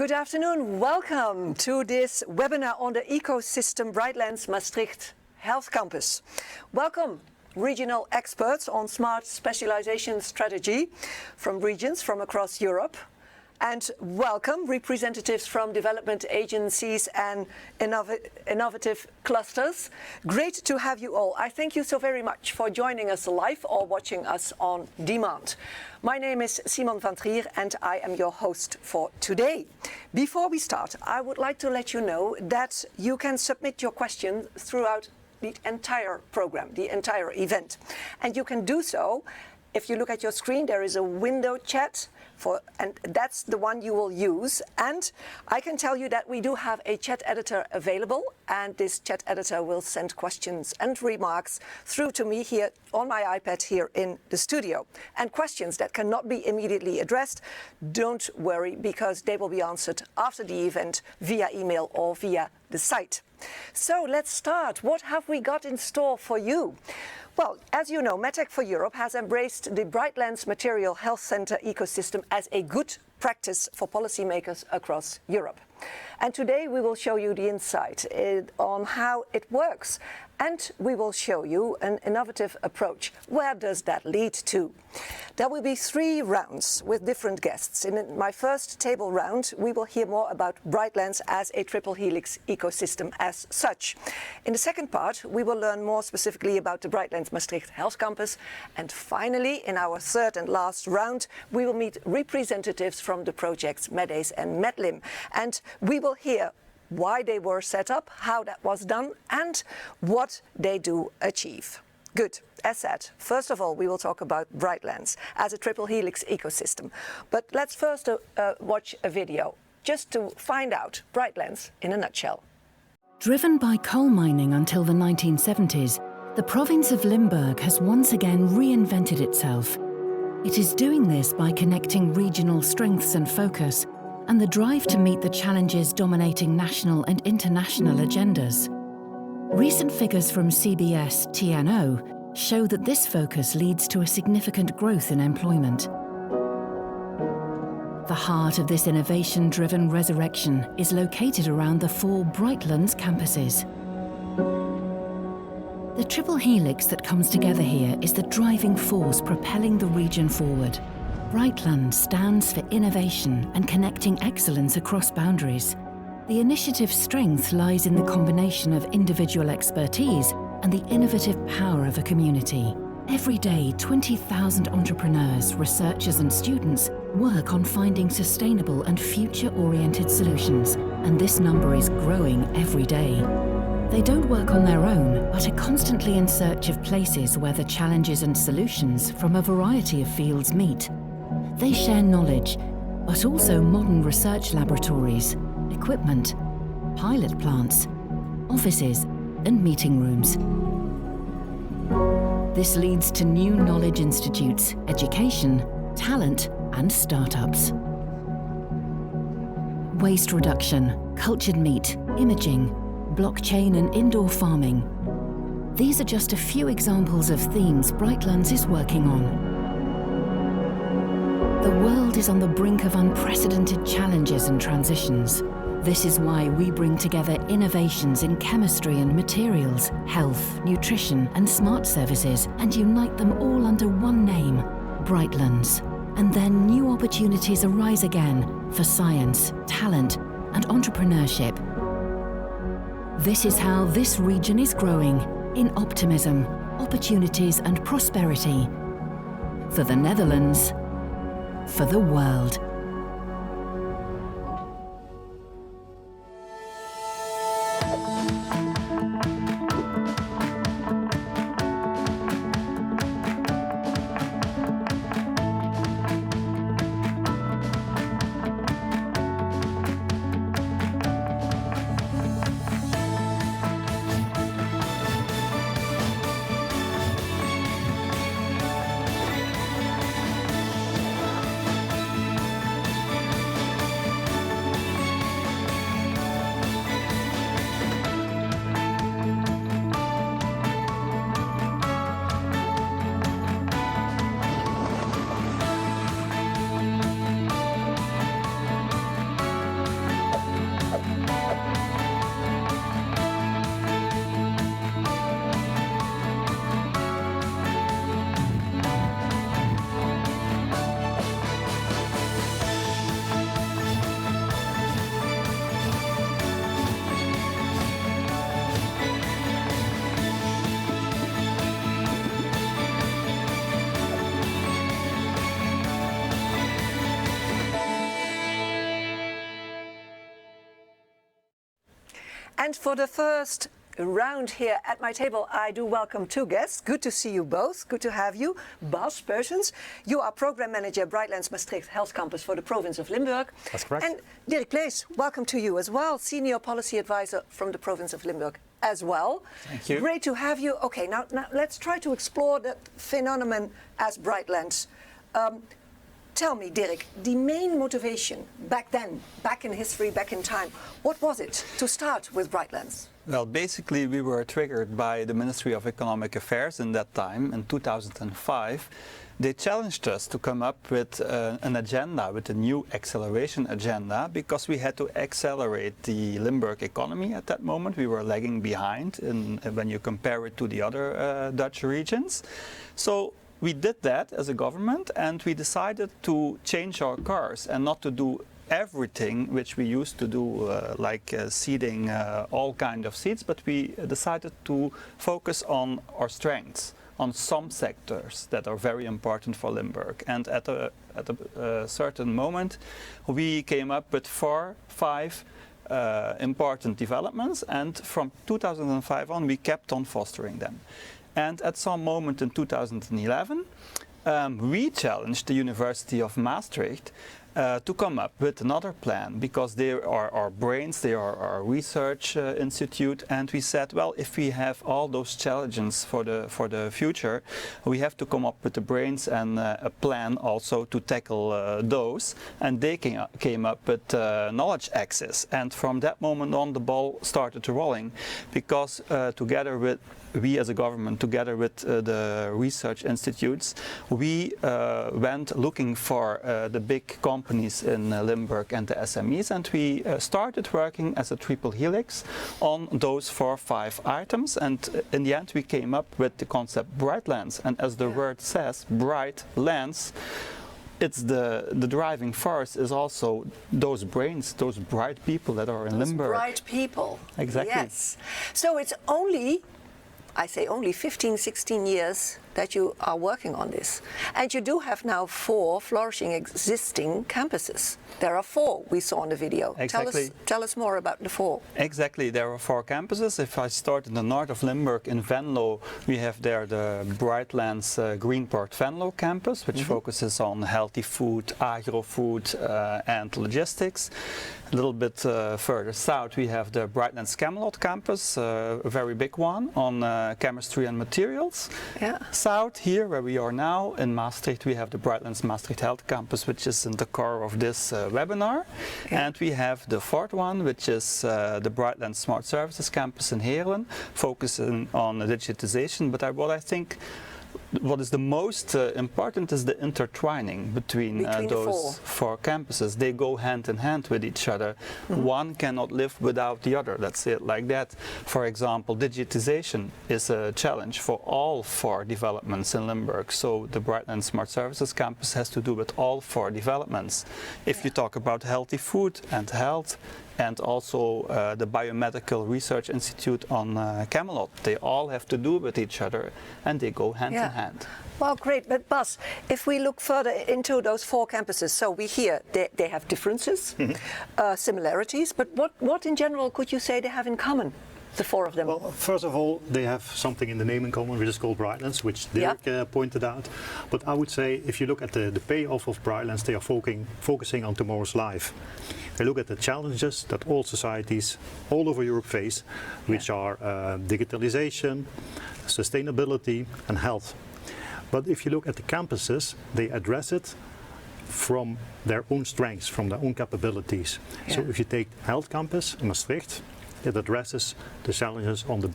Good afternoon. Welcome to this webinar on the ecosystem Brightlands Maastricht Health Campus. Welcome regional experts on smart specialization strategy from regions from across Europe. And welcome representatives from development agencies and innovative clusters. Great to have you all. I thank you so very much for joining us live or watching us on demand. My name is Simon van Trier and I am your host for today. Before we start, I would like to let you know that you can submit your questions throughout the entire program, the entire event. And you can do so. If you look at your screen, there is a window chat, and that's the one you will use. And I can tell you that we do have a chat editor available, and this chat editor will send questions and remarks through to me here on my iPad here in the studio. And questions that cannot be immediately addressed, don't worry, because they will be answered after the event via email or via the site. So let's start. What have we got in store for you? Well, as you know, MedTech for Europe has embraced the Brightlands Material Health Center ecosystem as a good practice for policymakers across Europe. And today we will show you the insight on how it works. And we will show you an innovative approach. Where does that lead to? There will be 3 rounds with different guests. In my first table round, we will hear more about Brightlands as a triple helix ecosystem as such. In the second part, we will learn more specifically about the Brightlands Maastricht Health Campus. And finally, in our third and last round, we will meet representatives from the projects MEDACE and MedLim. And we will hear why they were set up, how that was done, and what they do achieve. Good. As said, first of all, we will talk about Brightlands as a triple helix ecosystem. But let's first watch a video just to find out Brightlands in a nutshell. Driven by coal mining until the 1970s, the province of Limburg has once again reinvented itself. It is doing this by connecting regional strengths and focus, and the drive to meet the challenges dominating national and international agendas. Recent figures from CBS TNO show that this focus leads to a significant growth in employment. The heart of this innovation-driven resurrection is located around the 4 Brightlands campuses. The triple helix that comes together here is the driving force propelling the region forward. Brightlands stands for innovation and connecting excellence across boundaries. The initiative's strength lies in the combination of individual expertise and the innovative power of a community. Every day, 20,000 entrepreneurs, researchers and students work on finding sustainable and future-oriented solutions, and this number is growing every day. They don't work on their own, but are constantly in search of places where the challenges and solutions from a variety of fields meet. They share knowledge, but also modern research laboratories, equipment, pilot plants, offices, and meeting rooms. This leads to new knowledge institutes, education, talent, and startups. Waste reduction, cultured meat, imaging, blockchain, and indoor farming. These are just a few examples of themes Brightlands is working on. The world is on the brink of unprecedented challenges and transitions. This is why we bring together innovations in chemistry and materials, health, nutrition, and smart services, and unite them all under one name, Brightlands. And then new opportunities arise again for science, talent, and entrepreneurship. This is how this region is growing, in optimism, opportunities, and prosperity. For the Netherlands, for the world. And for the first round here at my table, I do welcome two guests. Good to see you both. Good to have you. Bas Persons, you are Program Manager, Brightlands Maastricht Health Campus for the province of Limburg. That's correct. And Dirk Plees, welcome to you as well, Senior Policy Advisor from the province of Limburg as well. Thank you. Great to have you. Okay, now let's try to explore that phenomenon as Brightlands. Tell me, Dirk, the main motivation back then, back in history, back in time, what was it to start with Brightlands? Well, basically we were triggered by the Ministry of Economic Affairs in that time, in 2005. They challenged us to come up with an agenda, with a new acceleration agenda, because we had to accelerate the Limburg economy at that moment. We were lagging behind when you compare it to the other Dutch regions. So we did that as a government, and we decided to change our course and not to do everything which we used to do, like seeding all kind of seeds, but we decided to focus on our strengths, on some sectors that are very important for Limburg. And at a certain moment, we came up with 5 important developments, and from 2005 on, we kept on fostering them. And at some moment in 2011, we challenged the University of Maastricht to come up with another plan, because they are our brains, they are our research institute, and we said, well, if we have all those challenges for the future, we have to come up with the brains and a plan also to tackle those. And they came up with knowledge access, and from that moment on the ball started rolling, because together with we as a government, together with the research institutes, we went looking for the big companies in Limburg and the SMEs, and we started working as a triple helix on those 4 or 5 items, and in the end we came up with the concept Brightlands. And as the word says, Brightlands, it's the driving force is also those brains, those bright people that are in Limburg. Bright people. Exactly. Yes. So it's only, I say only 15, 16 years that you are working on this. And you do have now 4 flourishing existing campuses. There are 4 we saw in the video. Exactly. Tell us more about the 4. Exactly, there are 4 campuses. If I start in the north of Limburg, in Venlo, we have there the Brightlands Greenport Venlo campus, which focuses on healthy food, agro-food and logistics. A little bit further south, we have the Brightlands Camelot campus, a very big one, on chemistry and materials. Yeah. South, here where we are now, in Maastricht, we have the Brightlands Maastricht Health Campus, which is in the core of this webinar. Yeah. And we have the 4th one, which is the Brightlands Smart Services Campus in Heerlen, focusing on digitization. But what I think what is the most important is the intertwining between those 4 campuses. They go hand in hand with each other. One cannot live without the other, let's say it like that. For example, digitization is a challenge for all 4 developments in Limburg. So the Brightlands Smart Services Campus has to do with all 4 developments. If you talk about healthy food and health, and also the Biomedical Research Institute on Camelot. They all have to do with each other, and they go hand in hand. Well, great. But Bas, if we look further into those 4 campuses, so we hear they have differences, similarities, but what in general could you say they have in common? The 4 of them. Well, first of all, they have something in the name in common, which is called Brightlands, which Dirk pointed out. But I would say, if you look at the payoff of Brightlands, they are focusing on tomorrow's life. They look at the challenges that all societies all over Europe face, which are digitalization, sustainability and health. But if you look at the campuses, they address it from their own strengths, from their own capabilities. So if you take Health Campus in Maastricht, it addresses the challenges on the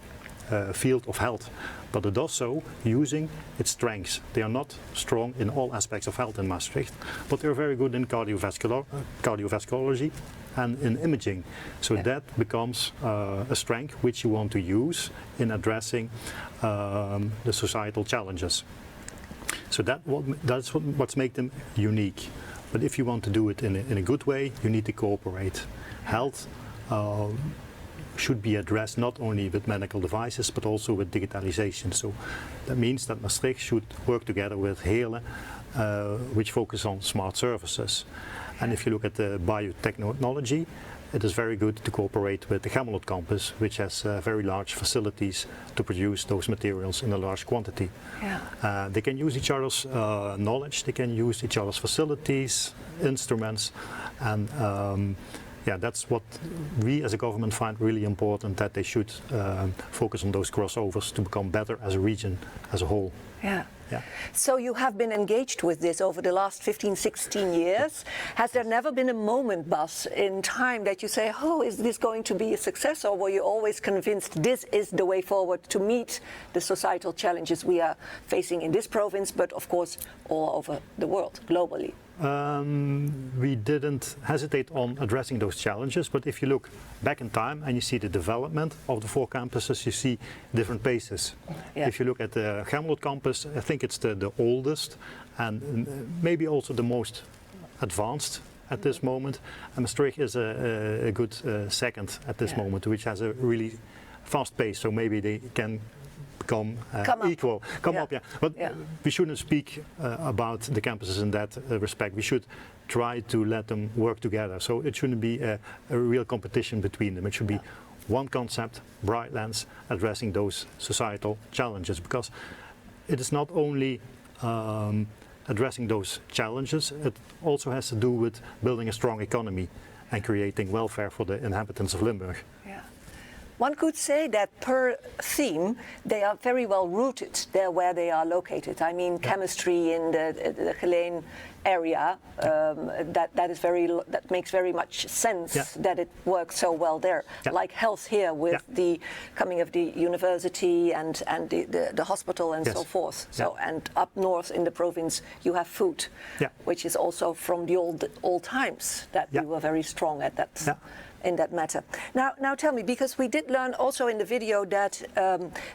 field of health, but it does so using its strengths. They are not strong in all aspects of health in Maastricht, but they're very good in cardiovasculology and in imaging. So that becomes a strength which you want to use in addressing the societal challenges. So that's what makes them unique. But if you want to do it in a good way, you need to cooperate. Health should be addressed not only with medical devices but also with digitalization. So that means that Maastricht should work together with Heerlen, which focus on smart services. And if you look at the biotechnology, it is very good to cooperate with the Gemmelot campus, which has very large facilities to produce those materials in a large quantity. Yeah. They can use each other's knowledge, they can use each other's facilities, instruments, and yeah, that's what we as a government find really important, that they should focus on those crossovers to become better as a region as a whole. Yeah. Yeah. So you have been engaged with this over the last 15, 16 years. Has there never been a moment, Bas, in time that you say, oh, is this going to be a success? Or were you always convinced this is the way forward to meet the societal challenges we are facing in this province, but of course all over the world, globally? We didn't hesitate on addressing those challenges, but if you look back in time and you see the development of the 4 campuses, you see different paces. Yeah. If you look at the Gemmelot campus, I think it's the oldest and maybe also the most advanced at this moment. And Maastricht is a good second at this moment, which has a really fast pace, so maybe they can become equal. Come up, yeah. But we shouldn't speak about the campuses in that respect. We should try to let them work together. So it shouldn't be a real competition between them. It should be one concept, Brightlands, addressing those societal challenges. Because it is not only addressing those challenges, it also has to do with building a strong economy and creating welfare for the inhabitants of Limburg. Yeah. One could say that per theme, they are very well rooted there where they are located. I mean, chemistry in the Geleen area, that makes very much sense that it works so well there. Like health here with the coming of the university and the hospital and so forth. So and up north in the province you have food, which is also from the old times that we were very strong at that. In that matter. Now tell me, because we did learn also in the video that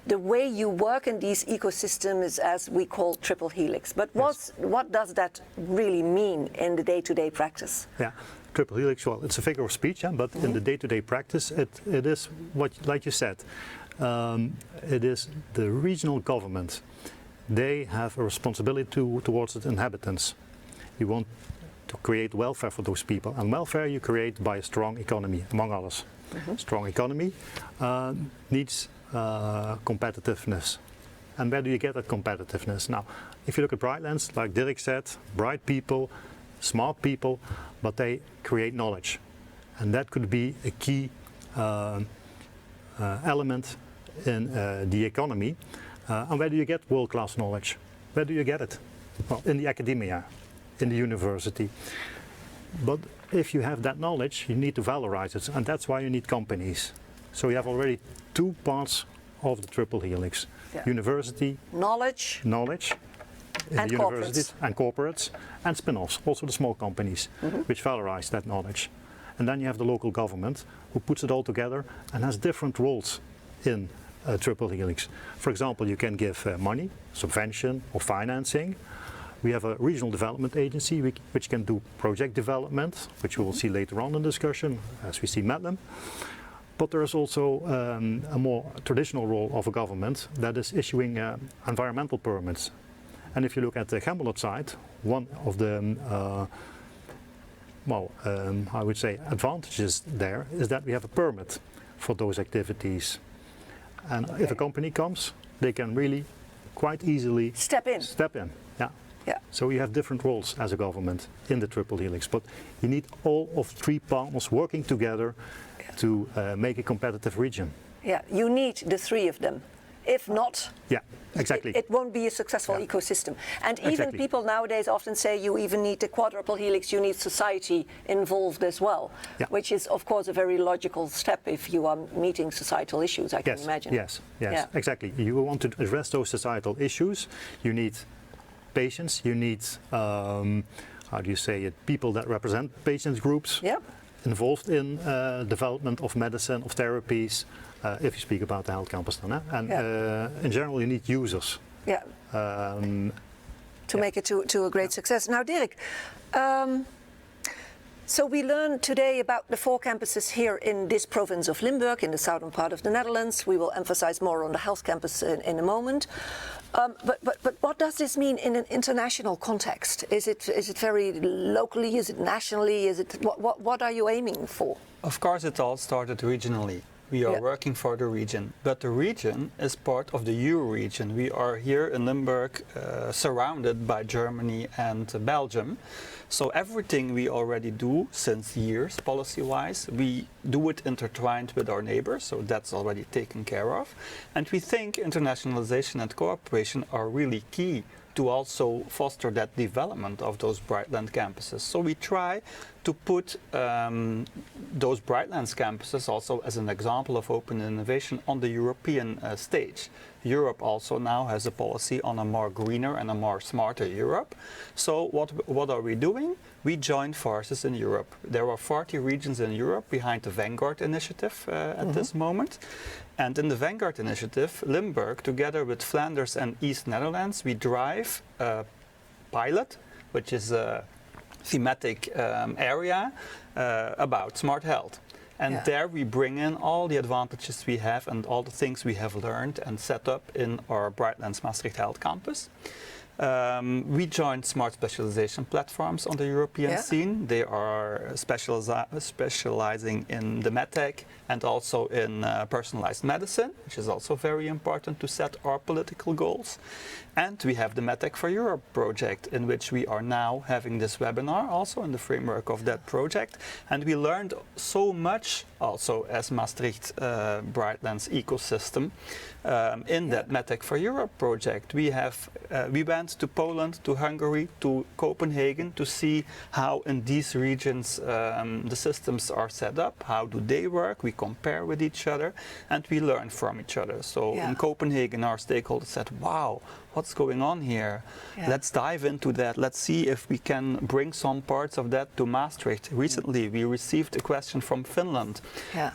the way you work in these ecosystems is as we call triple helix. But what does that really mean in the day-to-day practice? Yeah, triple helix, well, it's a figure of speech, but in the day-to-day practice, it is what, like you said, it is the regional government. They have a responsibility towards its inhabitants. You want to create welfare for those people, and welfare you create by a strong economy, among others. Strong economy needs competitiveness. And where do you get that competitiveness? Now, if you look at Brightlands, like Dirk said, bright people, smart people, but they create knowledge. And that could be a key element in the economy. And where do you get world-class knowledge? Where do you get it? Well, in the academia, in the university. But if you have that knowledge, you need to valorize it, and that's why you need companies. So you have already 2 parts of the triple helix. University, knowledge in and the universities, and corporates, and spin-offs, also the small companies, which valorize that knowledge. And then you have the local government, who puts it all together and has different roles in triple helix. For example, you can give money, subvention or financing. We have a regional development agency which can do project development, which we will see later on in the discussion, as we see Medlem. But there is also a more traditional role of a government that is issuing environmental permits. And if you look at the Gemmelot side, one of the I would say advantages there is that we have a permit for those activities. And if a company comes, they can really quite easily step in. Yeah. So you have different roles as a government in the triple helix, but you need all of 3 partners working together to make a competitive region. Yeah, you need the 3 of them. If not, exactly, it won't be a successful ecosystem. And even people nowadays often say you even need the quadruple helix, you need society involved as well, which is of course a very logical step if you are meeting societal issues, I can imagine. Yes, exactly. You want to address those societal issues, you need patients, you need, how do you say it, people that represent patients groups involved in development of medicine, of therapies, if you speak about the health campus then. And in general you need users. To make it to a great success. Now Dirk, So we learned today about the 4 campuses here in this province of Limburg, in the southern part of the Netherlands. We will emphasize more on the health campus in a moment. But what does this mean in an international context? Is it very locally? Is it nationally? What are you aiming for? Of course, it all started regionally. We are working for the region, but the region is part of the EU region. We are here in Limburg, surrounded by Germany and Belgium. So everything we already do since years, policy-wise, we do it intertwined with our neighbors, so that's already taken care of. And we think internationalization and cooperation are really key to also foster that development of those Brightlands campuses. So we try to put those Brightlands campuses also as an example of open innovation on the European stage. Europe also now has a policy on a more greener and a more smarter Europe. So what are we doing? We join forces in Europe. There are 40 regions in Europe behind the Vanguard initiative at this moment. And in the Vanguard initiative, Limburg, together with Flanders and East Netherlands, we drive a pilot, which is a thematic area about smart health. And there we bring in all the advantages we have and all the things we have learned and set up in our Brightlands Maastricht Health Campus. We joined smart specialization platforms on the European scene. They are specializing in the medtech and also in personalized medicine, which is also very important to set our political goals. And we have the MedTech for Europe project, in which we are now having this webinar also in the framework of that project. And we learned so much also as Maastricht Brightlands ecosystem in that MedTech for Europe project. We went to Poland, to Hungary, to Copenhagen to see how in these regions the systems are set up, how do they work, we compare with each other, and we learn from each other. So in Copenhagen our stakeholders said, wow, what's going on here? Let's dive into that. Let's see if we can bring some parts of that to Maastricht. Recently, we received a question from Finland.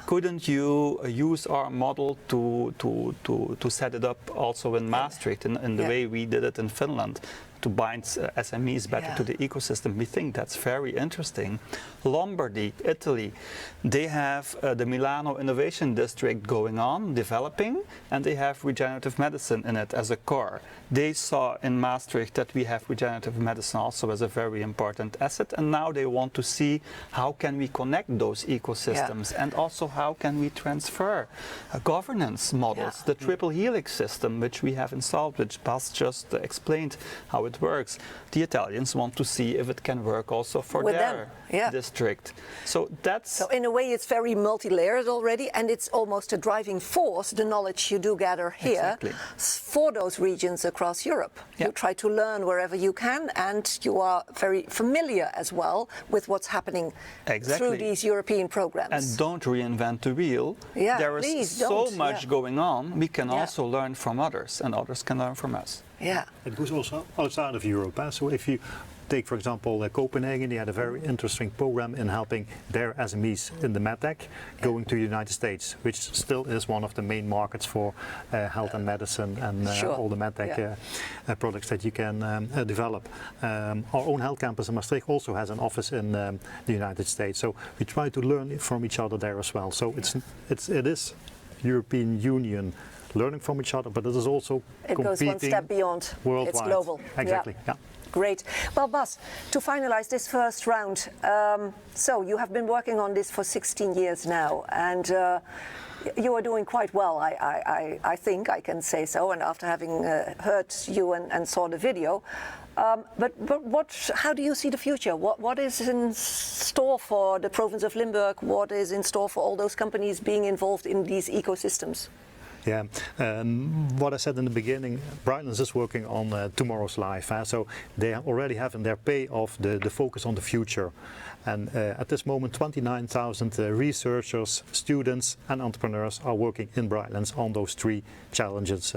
Couldn't you use our model to set it up also in Maastricht in the way we did it in Finland? To bind SMEs better to the ecosystem. We think that's very interesting. Lombardy, Italy, they have the Milano Innovation District going on, developing, and they have regenerative medicine in it as a core. They saw in Maastricht that we have regenerative medicine also as a very important asset, and now they want to see how can we connect those ecosystems and also how can we transfer governance models, the triple helix system which we have installed, which Bas just explained how it works. The Italians want to see if it can work also for their district. So in a way it's very multi-layered already, and it's almost a driving force, the knowledge you do gather here for those regions across Europe. You try to learn wherever you can, and you are very familiar as well with what's happening through these European programs. And don't reinvent the wheel. There is so much going on. We can also learn from others, and others can learn from us. It goes also outside of Europe. So if you take, for example, Copenhagen, they had a very interesting program in helping their SMEs in the medtech going to the United States, which still is one of the main markets for health and medicine and all the medtech products that you can develop. Our own health campus in Maastricht also has an office in the United States, so we try to learn from each other there as well. So it is European Union learning from each other, but it is also it goes one step beyond. Worldwide. It's global. Exactly. Great. Well, Bas, to finalize this first round, so you have been working on this for 16 years now, and you are doing quite well, I think I can say so, and after having heard you and saw the video. But how do you see the future? What is in store for the province of Limburg? What is in store for all those companies being involved in these ecosystems? What I said in the beginning, Brightlands is working on tomorrow's life. So they already have in their payoff the focus on the future. And at this moment, 29,000 researchers, students and entrepreneurs are working in Brightlands on those 3 challenges,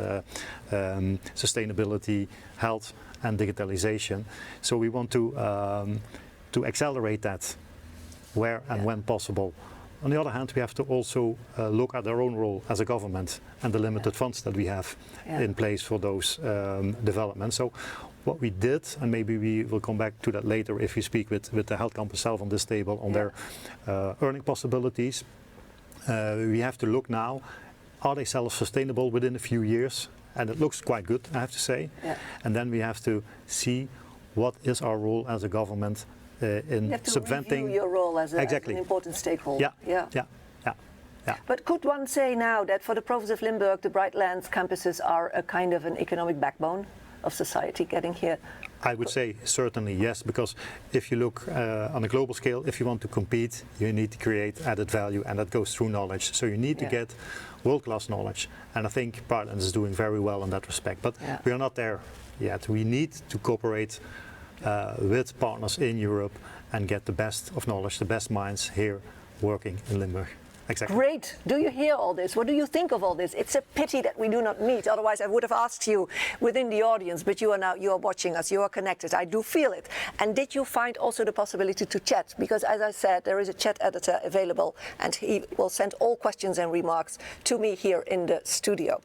sustainability, health and digitalization. So we want to accelerate that where and when possible. on the other hand, we have to also look at our own role as a government and the limited funds that we have in place for those developments. So what we did, and maybe we will come back to that later if we speak with the Health Campus itself on this table on their earning possibilities, we have to look now, are they self-sustainable within a few years? And it looks quite good, I have to say. Yeah. And then we have to see what is our role as a government in you have to subventing. Review your role as, exactly. as an important stakeholder. Yeah. But could one say now that for the province of Limburg, the Brightlands campuses are a kind of an economic backbone of society getting here? I would say certainly yes, because if you look on a global scale, if you want to compete, you need to create added value, and that goes through knowledge. So you need to get world-class knowledge, and I think Brightlands is doing very well in that respect. But we are not there yet. We need to cooperate with partners in Europe and get the best of knowledge, the best minds here working in Limburg. Exactly. Great. Do you hear all this? What do you think of all this? It's a pity that we do not meet. Otherwise, I would have asked you within the audience, but you are watching us, you are connected. I do feel it. And did you find also the possibility to chat? Because as I said, there is a chat editor available, and he will send all questions and remarks to me here in the studio.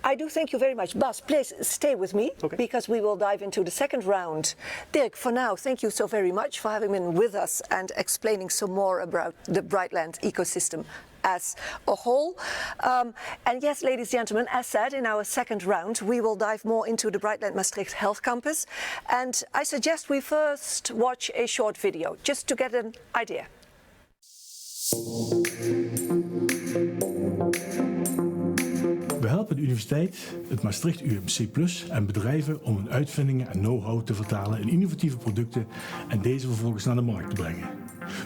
I do thank you very much. Bas, please stay with me, because we will dive into the second round. Dirk, for now, thank you so very much for having been with us and explaining some more about the Brightlands ecosystem as a whole. And yes, ladies and gentlemen, as said, in our second round, we will dive more into the Brightlands Maastricht Health Campus. And I suggest we first watch a short video, just to get an idea. We helpen de universiteit, het Maastricht UMC Plus en bedrijven om hun uitvindingen en know-how te vertalen in innovatieve producten en deze vervolgens naar de markt te brengen.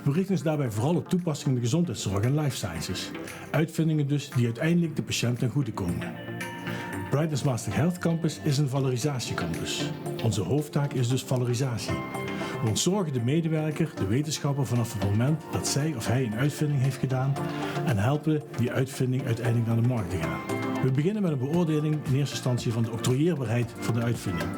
We richten ons daarbij vooral op toepassingen in de gezondheidszorg en life sciences. Uitvindingen dus die uiteindelijk de patiënt ten goede komen. Brightlands Maastricht Health Campus is een valorisatiecampus. Onze hoofdtaak is dus valorisatie. We ontzorgen de medewerker, de wetenschapper vanaf het moment dat zij of hij een uitvinding heeft gedaan en helpen die uitvinding uiteindelijk naar de markt te gaan. We beginnen met een beoordeling in eerste instantie van de octrooieerbaarheid van de uitvinding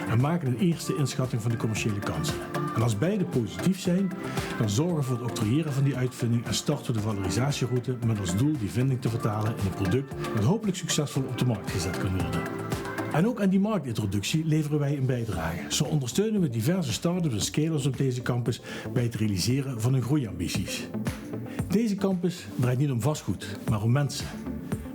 en maken een eerste inschatting van de commerciële kansen. En als beide positief zijn, dan zorgen we voor het octrooieren van die uitvinding en starten we de valorisatieroute met als doel die vinding te vertalen in een product dat hopelijk succesvol op de markt gezet kan worden. En ook aan die marktintroductie leveren wij een bijdrage. Zo ondersteunen we diverse start-ups en scale-ups op deze campus bij het realiseren van hun groeiambities. Deze campus draait niet om vastgoed, maar om mensen.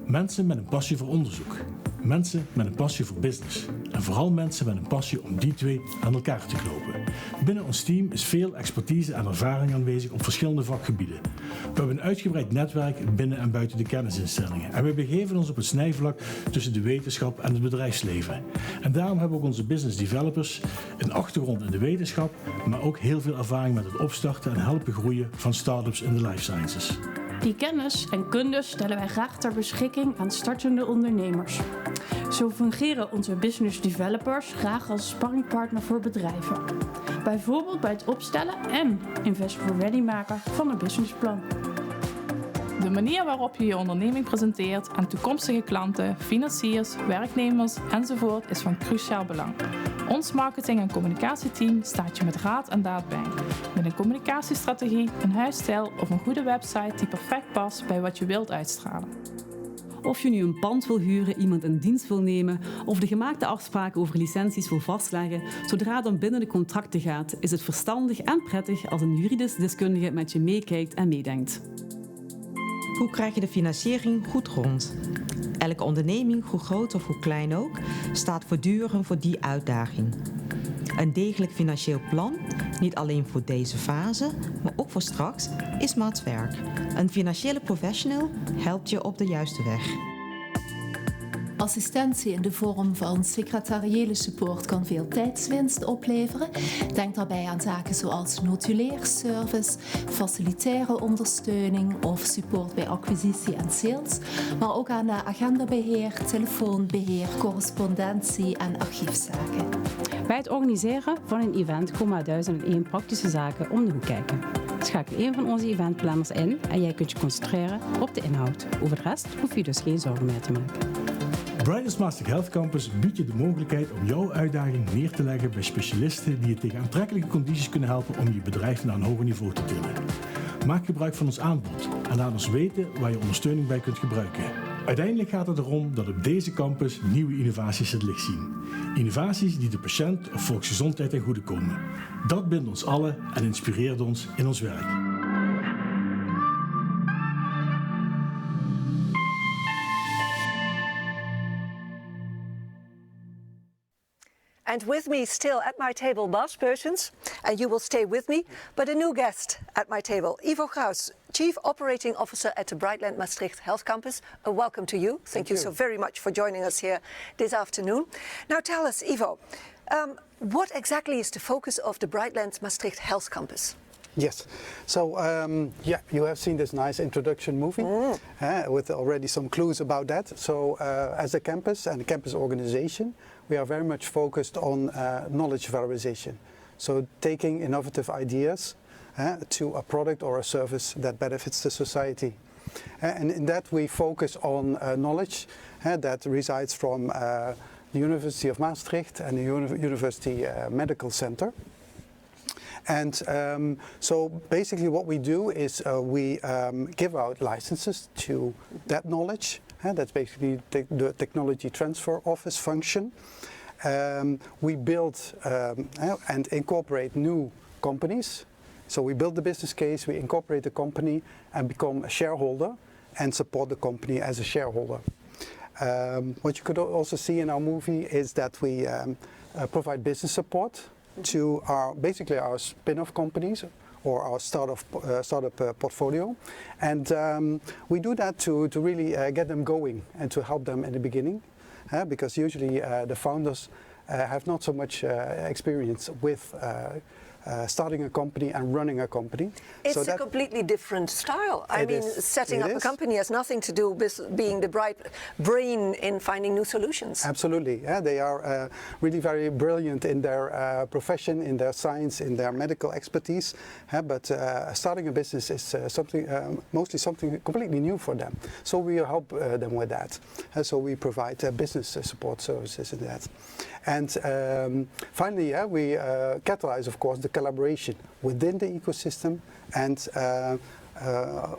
Mensen met een passie voor onderzoek. Mensen met een passie voor business. En vooral mensen met een passie om die twee aan elkaar te knopen. Binnen ons team is veel expertise en ervaring aanwezig op verschillende vakgebieden. We hebben een uitgebreid netwerk binnen en buiten de kennisinstellingen. En we begeven ons op het snijvlak tussen de wetenschap en het bedrijfsleven. En daarom hebben ook onze business developers een achtergrond in de wetenschap, maar ook heel veel ervaring met het opstarten en helpen groeien van start-ups in de life sciences. Die kennis en kunde stellen wij graag ter beschikking aan startende ondernemers. Zo fungeren onze business developers graag als sparringpartner voor bedrijven. Bijvoorbeeld bij het opstellen en investor-ready maken van een businessplan. De manier waarop je je onderneming presenteert aan toekomstige klanten, financiers, werknemers enzovoort is van cruciaal belang. Ons marketing- en communicatieteam staat je met raad en daad bij. Met een communicatiestrategie, een huisstijl of een goede website die perfect past bij wat je wilt uitstralen. Of je nu een pand wil huren, iemand in dienst wil nemen of de gemaakte afspraken over licenties wil vastleggen, zodra dan binnen de contracten gaat, is het verstandig en prettig als een juridisch deskundige met je meekijkt en meedenkt. Hoe krijg je de financiering goed rond? Elke onderneming, hoe groot of hoe klein ook, staat voortdurend voor die uitdaging. Een degelijk financieel plan, niet alleen voor deze fase, maar ook voor straks, is maatwerk. Een financiële professional helpt je op de juiste weg. Assistentie in de vorm van secretariële support kan veel tijdswinst opleveren. Denk daarbij aan zaken zoals notuleerservice, facilitaire ondersteuning of support bij acquisitie en sales, maar ook aan agendabeheer, telefoonbeheer, correspondentie en archiefzaken. Bij het organiseren van een event komen er 1001 praktische zaken om de hoek kijken. Schakel een van onze eventplanners in en jij kunt je concentreren op de inhoud. Over de rest hoef je dus geen zorgen meer te maken. Brightlands Maastricht Health Campus biedt je de mogelijkheid om jouw uitdaging neer te leggen bij specialisten die je tegen aantrekkelijke condities kunnen helpen om je bedrijf naar een hoger niveau te tillen. Maak gebruik van ons aanbod en en laat ons weten waar je ondersteuning bij kunt gebruiken. Uiteindelijk gaat het erom dat op deze campus nieuwe innovaties het licht zien. Innovaties die de patiënt of volksgezondheid ten goede komen. Dat bindt ons allen en inspireert ons in ons werk. And with me still at my table, Bas Persons, and you will stay with me, but a new guest at my table, Ivo Graus, Chief Operating Officer at the Brightlands Maastricht Health Campus. Welcome to you. Thank you so very much for joining us here this afternoon. Now tell us, Ivo, what exactly is the focus of the Brightlands Maastricht Health Campus? Yes, so yeah, you have seen this nice introduction movie with already some clues about that. So as a campus and a campus organization, we are very much focused on knowledge valorization. So taking innovative ideas to a product or a service that benefits the society. And in that we focus on knowledge that resides from the University of Maastricht and the University Medical Center. And so basically what we do is we give out licenses to that knowledge. That's basically the technology transfer office function. We build and incorporate new companies. So we build the business case, we incorporate the company and become a shareholder and support the company as a shareholder. What you could also see in our movie is that we provide business support to basically our spin-off companies or our startup portfolio, and we do that to really get them going and to help them in the beginning, because usually the founders have not so much experience with starting a company and running a company. It's a completely different style. I mean, setting up a company has nothing to do with being the bright brain in finding new solutions. Absolutely. They are really very brilliant in their profession, in their science, in their medical expertise. But starting a business is mostly something completely new for them. So we help them with that. So we provide business support services in that. And finally, we catalyze, of course, the collaboration within the ecosystem and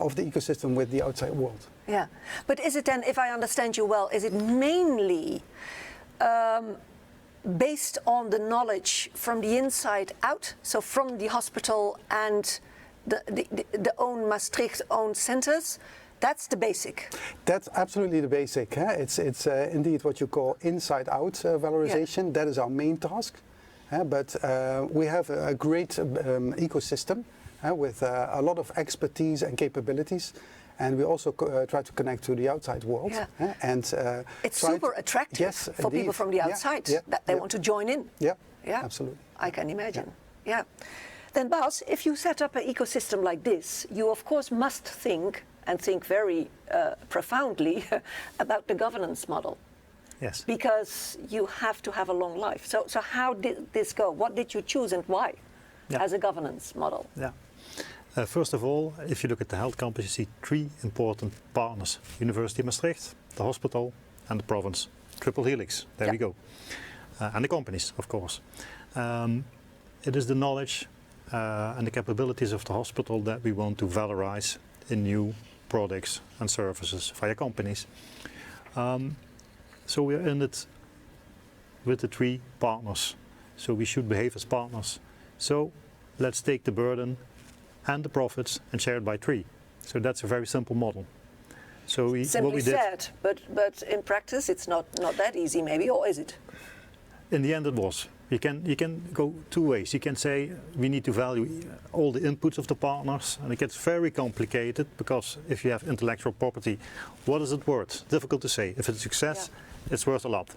of the ecosystem with the outside world. Yeah, but is it then, if I understand you well, is it mainly based on the knowledge from the inside out, so from the hospital and the own Maastricht owned centers? That's the basic. That's absolutely the basic. It's indeed what you call inside-out valorization. Yeah. That is our main task. But we have a great ecosystem with a lot of expertise and capabilities. And we also try to connect to the outside world. Yeah. And it's super attractive for people from the outside that they want to join in. Yeah, absolutely. I can imagine. Yeah. Then Bas, if you set up an ecosystem like this, you of course must think very profoundly about the governance model. Yes. Because you have to have a long life. So how did this go? What did you choose and why as a governance model? Yeah. First of all, if you look at the health campus, you see three important partners: University of Maastricht, the hospital, and the province. Triple helix. There we go. And the companies, of course. It is the knowledge and the capabilities of the hospital that we want to valorize in new products and services via companies. So we're in it with the three partners. So we should behave as partners. So let's take the burden and the profits and share it by three. So that's a very simple model. So what we did, but in practice it's not that easy maybe, or is it? In the end it was. You can go two ways. You can say we need to value all the inputs of the partners, and it gets very complicated because if you have intellectual property, what is it worth? Difficult to say. If it's a success, it's worth a lot.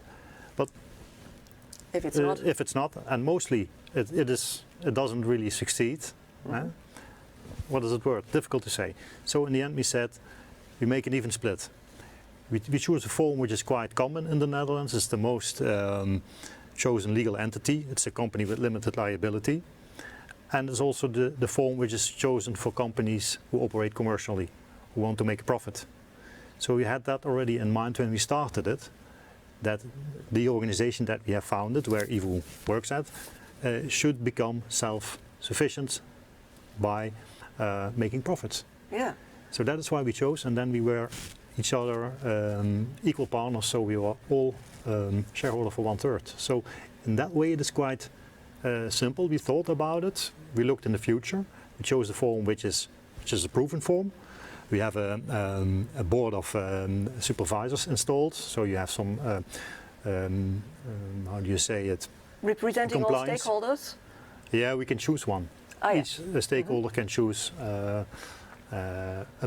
But if it's not, and mostly it doesn't really succeed. What is it worth? Difficult to say. So in the end, we said we make an even split. We choose a form which is quite common in the Netherlands. It's the most chosen legal entity. It's a company with limited liability, and it's also the form which is chosen for companies who operate commercially, who want to make a profit. So we had that already in mind when we started it, that the organization that we have founded, where Ivo works at, should become self-sufficient by making profits. Yeah. So that is why we chose, and then we were each other equal partners, so we were all shareholder for 1/3. So in that way it is quite simple. We thought about it, we looked in the future, we chose the form which is a proven form. We have a board of supervisors installed, so you have some, how do you say it? Representing all stakeholders? Yeah, we can choose one. Oh, Each stakeholder can choose a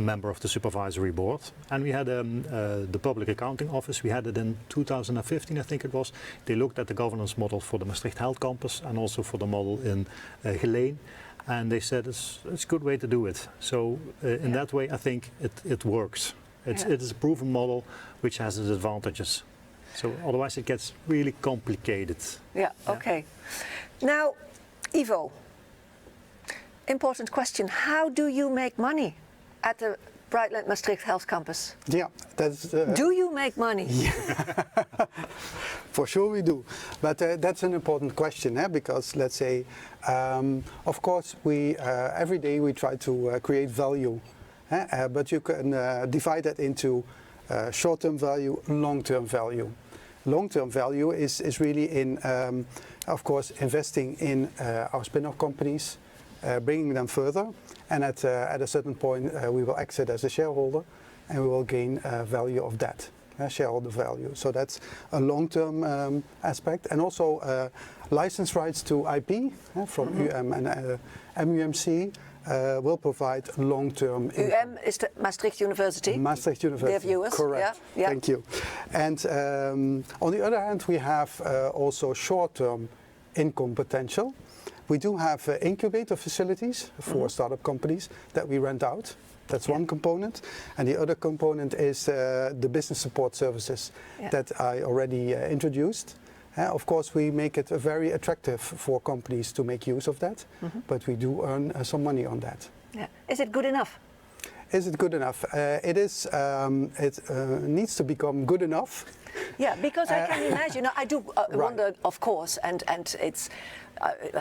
member of the supervisory board. And we had the Public Accounting Office, we had it in 2015, I think it was. They looked at the governance model for the Maastricht Health Campus and also for the model in Geleen. And they said it's a good way to do it. So in that way, I think it works. It is a proven model which has its advantages. So otherwise it gets really complicated. Yeah, okay. Now, Ivo, important question. How do you make money at the Brightlands Maastricht Health Campus? Yeah, that's... do you make money? For sure we do. But that's an important question, because let's say, of course, we every day we try to create value. But you can divide that into short-term value, long-term value. Long-term value is really in, of course, investing in our spin-off companies, bringing them further, and at a certain point we will exit as a shareholder and we will gain value of that, shareholder value. So that's a long-term aspect, and also license rights to IP from UM and MUMC will provide long-term income. UM is the Maastricht University. Maastricht University, their viewers. correct. Yeah. Thank you. And on the other hand, we have also short-term income potential. We do have incubator facilities for startup companies that we rent out. That's one component. And the other component is the business support services that I already introduced. Of course, we make it very attractive for companies to make use of that, but we do earn some money on that. Yeah. Is it good enough? Is it good enough? It is. It needs to become good enough. Yeah, because I can imagine. I do wonder, of course, and it's.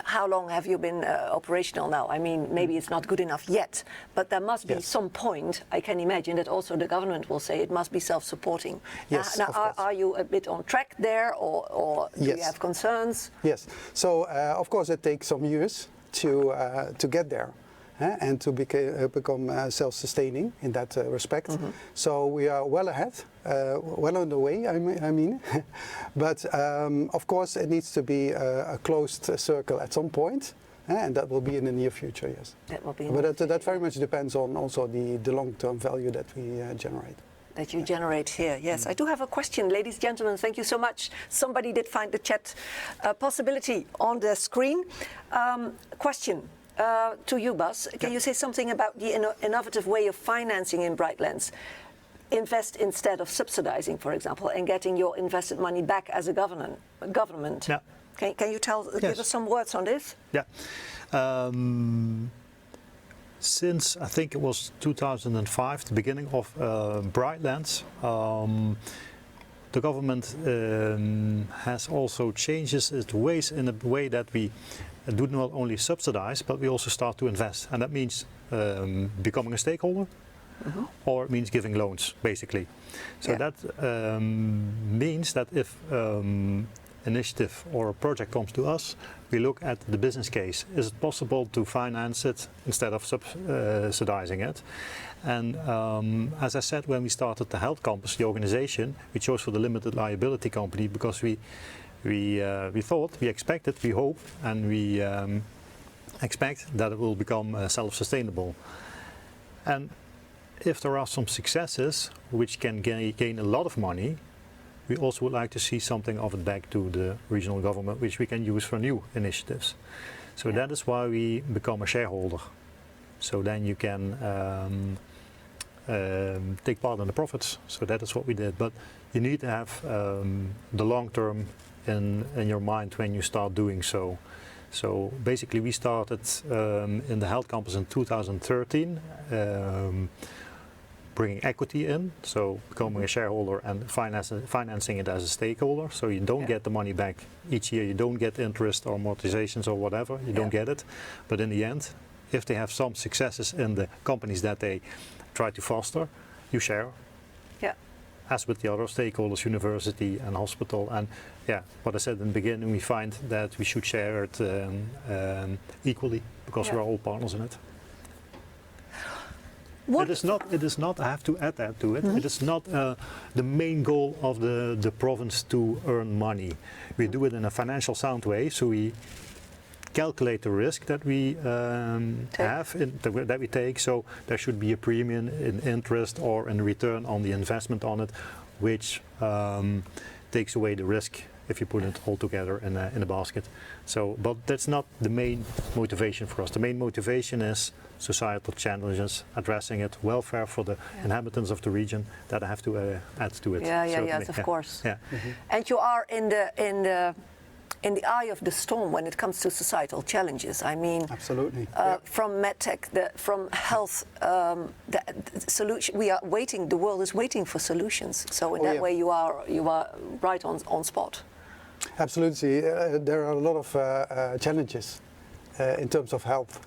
How long have you been operational now? I mean, maybe it's not good enough yet, but there must be some point, I can imagine, that also the government will say it must be self-supporting. Yes, now are you a bit on track there, or do you have concerns? Yes. So, of course, it takes some years to get there. And to become self-sustaining in that respect. So we are well ahead, well on the way, I mean. But of course it needs to be a closed circle at some point, and that will be in the near future, yes. That will be. But that very much depends on also the long-term value that we generate. That you generate here, yes. I do have a question, ladies and gentlemen, thank you so much. Somebody did find the chat possibility on the screen. Question. To you, Bas, can you say something about the innovative way of financing in Brightlands? Invest instead of subsidizing, for example, and getting your invested money back as a government. Yeah. Can you give us some words on this? Yeah. Since I think it was 2005, the beginning of Brightlands, the government has also changed its ways in a way that we do not only subsidize, but we also start to invest. And that means becoming a stakeholder, or it means giving loans, basically. So that means that if initiative or a project comes to us, we look at the business case. Is it possible to finance it instead of subsidizing it? And as I said, when we started the Health Campus, the organization, we chose for the limited liability company because we thought, we expected, we hope, and we expect that it will become self-sustainable. And if there are some successes which can gain a lot of money, we also would like to see something of it back to the regional government, which we can use for new initiatives. So that is why we become a shareholder. So then you can take part in the profits. So that is what we did. But you need to have the long term in your mind when you start doing so. So basically we started in the Health Campus in 2013, bringing equity in, so becoming a shareholder and financing it as a stakeholder. So you don't get the money back each year, you don't get interest or amortizations or whatever, you don't get it. But in the end, if they have some successes in the companies that they try to foster, you share. Yeah. As with the other stakeholders, university and hospital. And yeah, what I said in the beginning, we find that we should share it equally because we're all partners in it. It is not, I have to add that to it, it is not the main goal of the province to earn money. We do it in a financial sound way, so we calculate the risk that we that we take, so there should be a premium in interest or in return on the investment on it, which takes away the risk if you put it all together in a basket. So, but that's not the main motivation for us. The main motivation is societal challenges, addressing it, welfare for the inhabitants of the region that I have to add to it. Yes, of course. Yeah. And you are in the eye of the storm when it comes to societal challenges. I mean, absolutely. From medtech, from health, the solution. We are waiting. The world is waiting for solutions. So in that way, you are right on spot. Absolutely. There are a lot of challenges in terms of health.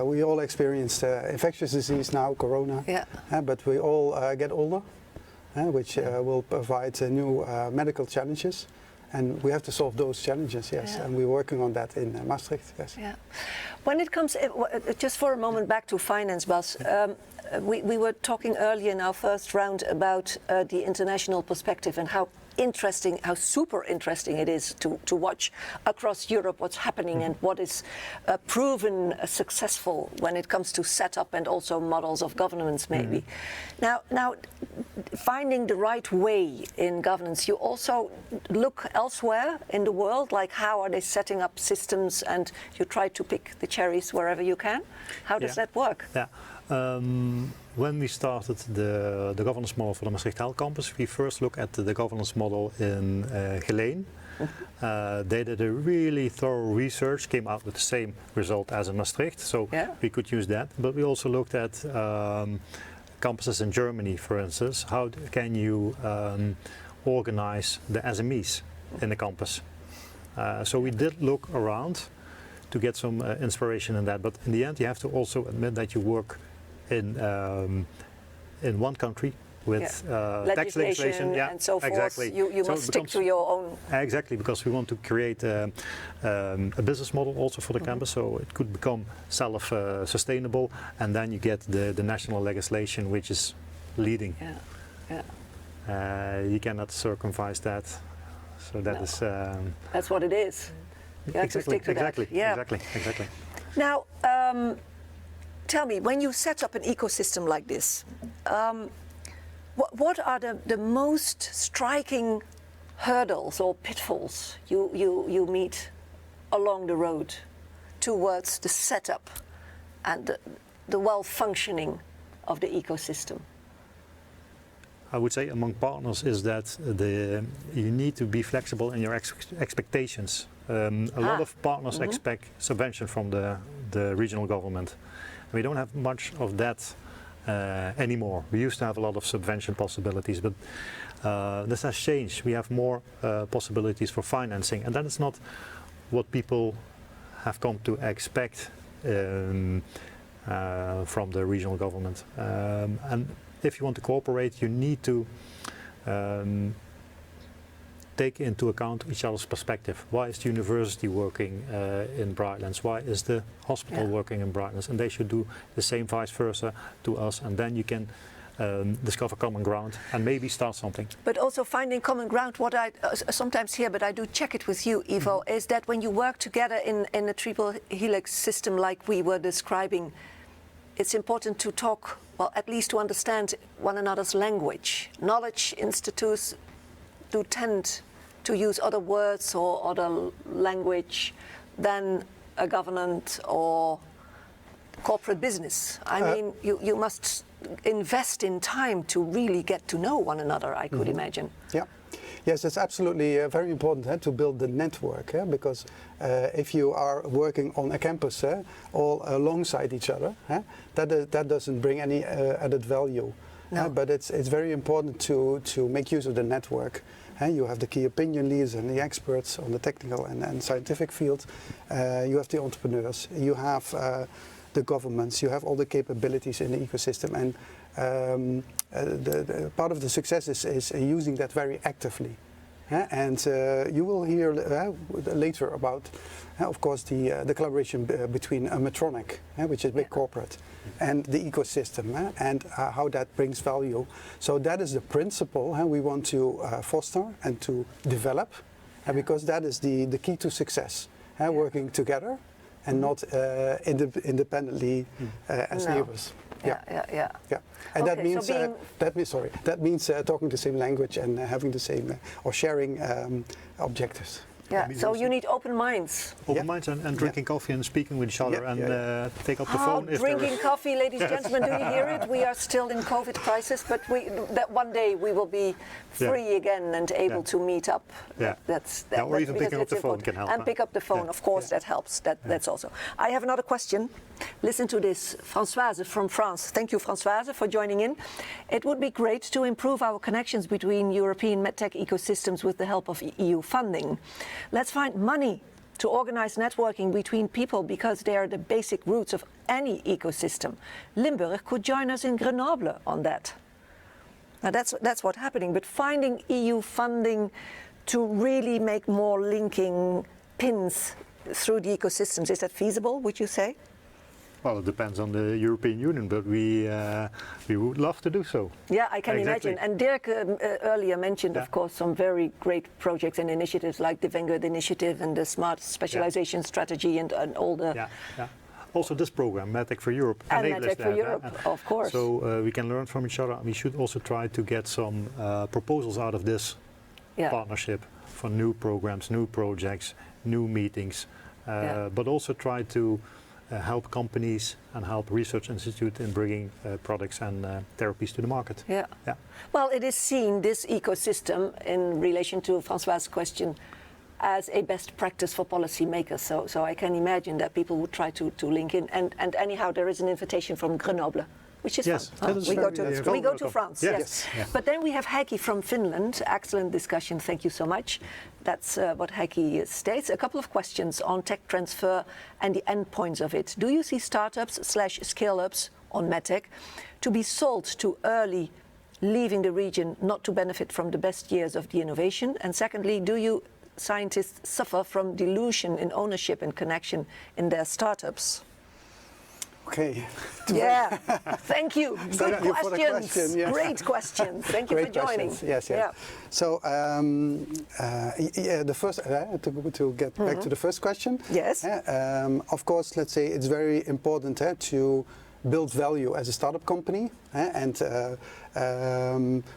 We all experience infectious disease now, corona. But we all get older, which will provide new medical challenges. And we have to solve those challenges, and we're working on that in Maastricht, Yeah. When it comes, just for a moment back to finance, Bas, we were talking earlier in our first round about the international perspective and how interesting, how super interesting it is to watch across Europe what's happening and what is proven successful when it comes to setup and also models of governance maybe. Now, finding the right way in governance, you also look elsewhere in the world, like how are they setting up systems, and you try to pick the cherries wherever you can. How does that work? When we started the governance model for the Maastricht Health Campus, we first looked at the governance model in Geleen. They did a really thorough research, came out with the same result as in Maastricht, so we could use that. But we also looked at campuses in Germany, for instance. How can you organize the SMEs in the campus? So we did look around to get some inspiration in that, but in the end you have to also admit that you work in one country with tax legislation and so forth. Exactly. You must stick to your own. Exactly, because we want to create a business model also for the campus, so it could become self-sustainable, and then you get the national legislation which is leading. You cannot circumvise that, so that is. That's what it is. You have to stick to that. Exactly. Now. Tell me, when you set up an ecosystem like this, what are the most striking hurdles or pitfalls you meet along the road towards the setup and the well-functioning of the ecosystem? I would say among partners is that you need to be flexible in your expectations. A lot of partners expect subvention from the regional government. We don't have much of that anymore. We used to have a lot of subvention possibilities, but this has changed. We have more possibilities for financing, and that is not what people have come to expect from the regional government. And if you want to cooperate, you need to take into account each other's perspective. Why is the university working in Brightlands? Why is the hospital working in Brightlands? And they should do the same vice versa to us, and then you can discover common ground and maybe start something. But also finding common ground, what I sometimes hear, but I do check it with you, Ivo, is that when you work together in a triple helix system like we were describing, it's important to talk, well, at least to understand one another's language. Knowledge institutes do tend to use other words or other language than a government or corporate business. I mean, you must invest in time to really get to know one another, I could imagine. Yeah. Yes, it's absolutely very important to build the network, because if you are working on a campus all alongside each other, that doesn't bring any added value. No. But it's very important to make use of the network. You have the key opinion leaders and the experts on the technical and scientific field. You have the entrepreneurs. You have the governments, you have all the capabilities in the ecosystem, and the part of the success is using that very actively. And you will hear later about, of course, the collaboration between Medtronic, which is a big corporate, and the ecosystem, and how that brings value. So that is the principle we want to foster and to develop, because that is the key to success, working together and not independently as neighbors. Yeah. And Okay, that means so that means talking the same language and having the same or sharing objectives. Yeah. So you need open minds. Open minds and drinking coffee and speaking with each other and take up the phone. If Drinking coffee, ladies and gentlemen, do you hear it? We are still in COVID crisis, but that one day we will be free again and able to meet up. Or even picking up the phone can help. And pick up the phone, of course, that helps. That's also. I have another question. Listen to this. Françoise from France. Thank you, Françoise, for joining in. It would be great to improve our connections between European medtech ecosystems with the help of EU funding. Let's find money to organize networking between people, because they are the basic roots of any ecosystem. Limburg could join us in Grenoble on that. Now that's what's happening, but finding EU funding to really make more linking pins through the ecosystems, is that feasible, would you say? Well, it depends on the European Union, but we would love to do so. Yeah, I can imagine. And Dirk earlier mentioned, of course, some very great projects and initiatives like the Vanguard Initiative and the Smart Specialization Strategy and all the... Also this program, MedTech for Europe, and enables MedTech for that, Europe, of course. So we can learn from each other. We should also try to get some proposals out of this partnership for new programs, new projects, new meetings, but also try to help companies and help research institutes in bringing products and therapies to the market. Well, it is seen, this ecosystem, in relation to François' question, as a best practice for policymakers. So I can imagine that people would try to link in. And anyhow, there is an invitation from Grenoble, which is fun. We go to France, yes. But then we have Heikki from Finland. Excellent discussion, thank you so much. That's what Heikki states. A couple of questions on tech transfer and the endpoints of it. Do you see startups/scale-ups on medtech to be sold too early, leaving the region not to benefit from the best years of the innovation? And secondly, do you scientists suffer from dilution in ownership and connection in their startups? Okay. Thank you. Good questions. Great questions. Thank you for joining. Yes. So, the first to get back to the first question. Yes. Of course, let's say it's very important to build value as a startup company and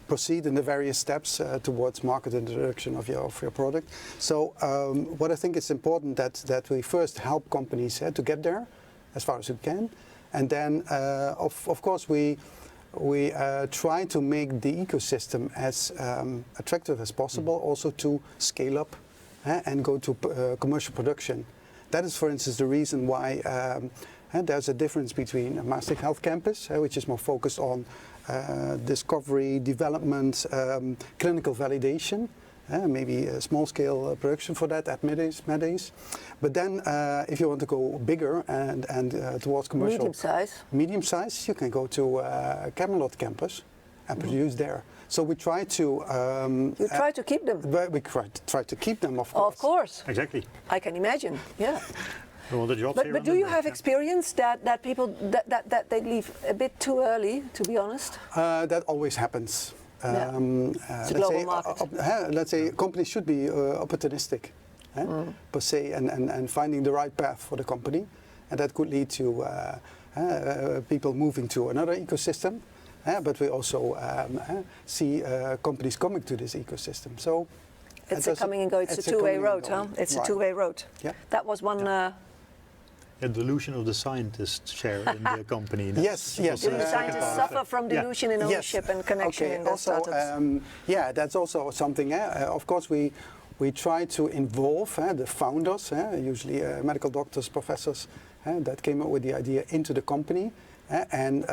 proceed in the various steps towards market introduction of your product. So, what I think is important that we first help companies to get there as far as we can, and then of course we try to make the ecosystem as attractive as possible, also to scale up and go to commercial production. That is, for instance, the reason why there's a difference between a Maastricht Health Campus, which is more focused on discovery, development, clinical validation, maybe a small-scale production for that at Medays. But then, if you want to go bigger and towards commercial, medium size, you can go to Camelot Campus and produce there. So we try to. You try to keep them. But we try to keep them, of course. Of course. Exactly. I can imagine. Yeah. But do you have experience that people that they leave a bit too early, to be honest? That always happens. It's a global market. Let's say companies should be opportunistic, per se, and finding the right path for the company, and that could lead to people moving to another ecosystem. But we also see companies coming to this ecosystem. So it's a coming and go. It's a two-way road, huh? It's a two-way road. Yeah. That was one. A delusion of the scientists share in the company. Yes. Do the scientists suffer from delusion in ownership and connection in their startups? That's also something. Of course, we try to involve the founders, usually medical doctors, professors, that came up with the idea into the company. And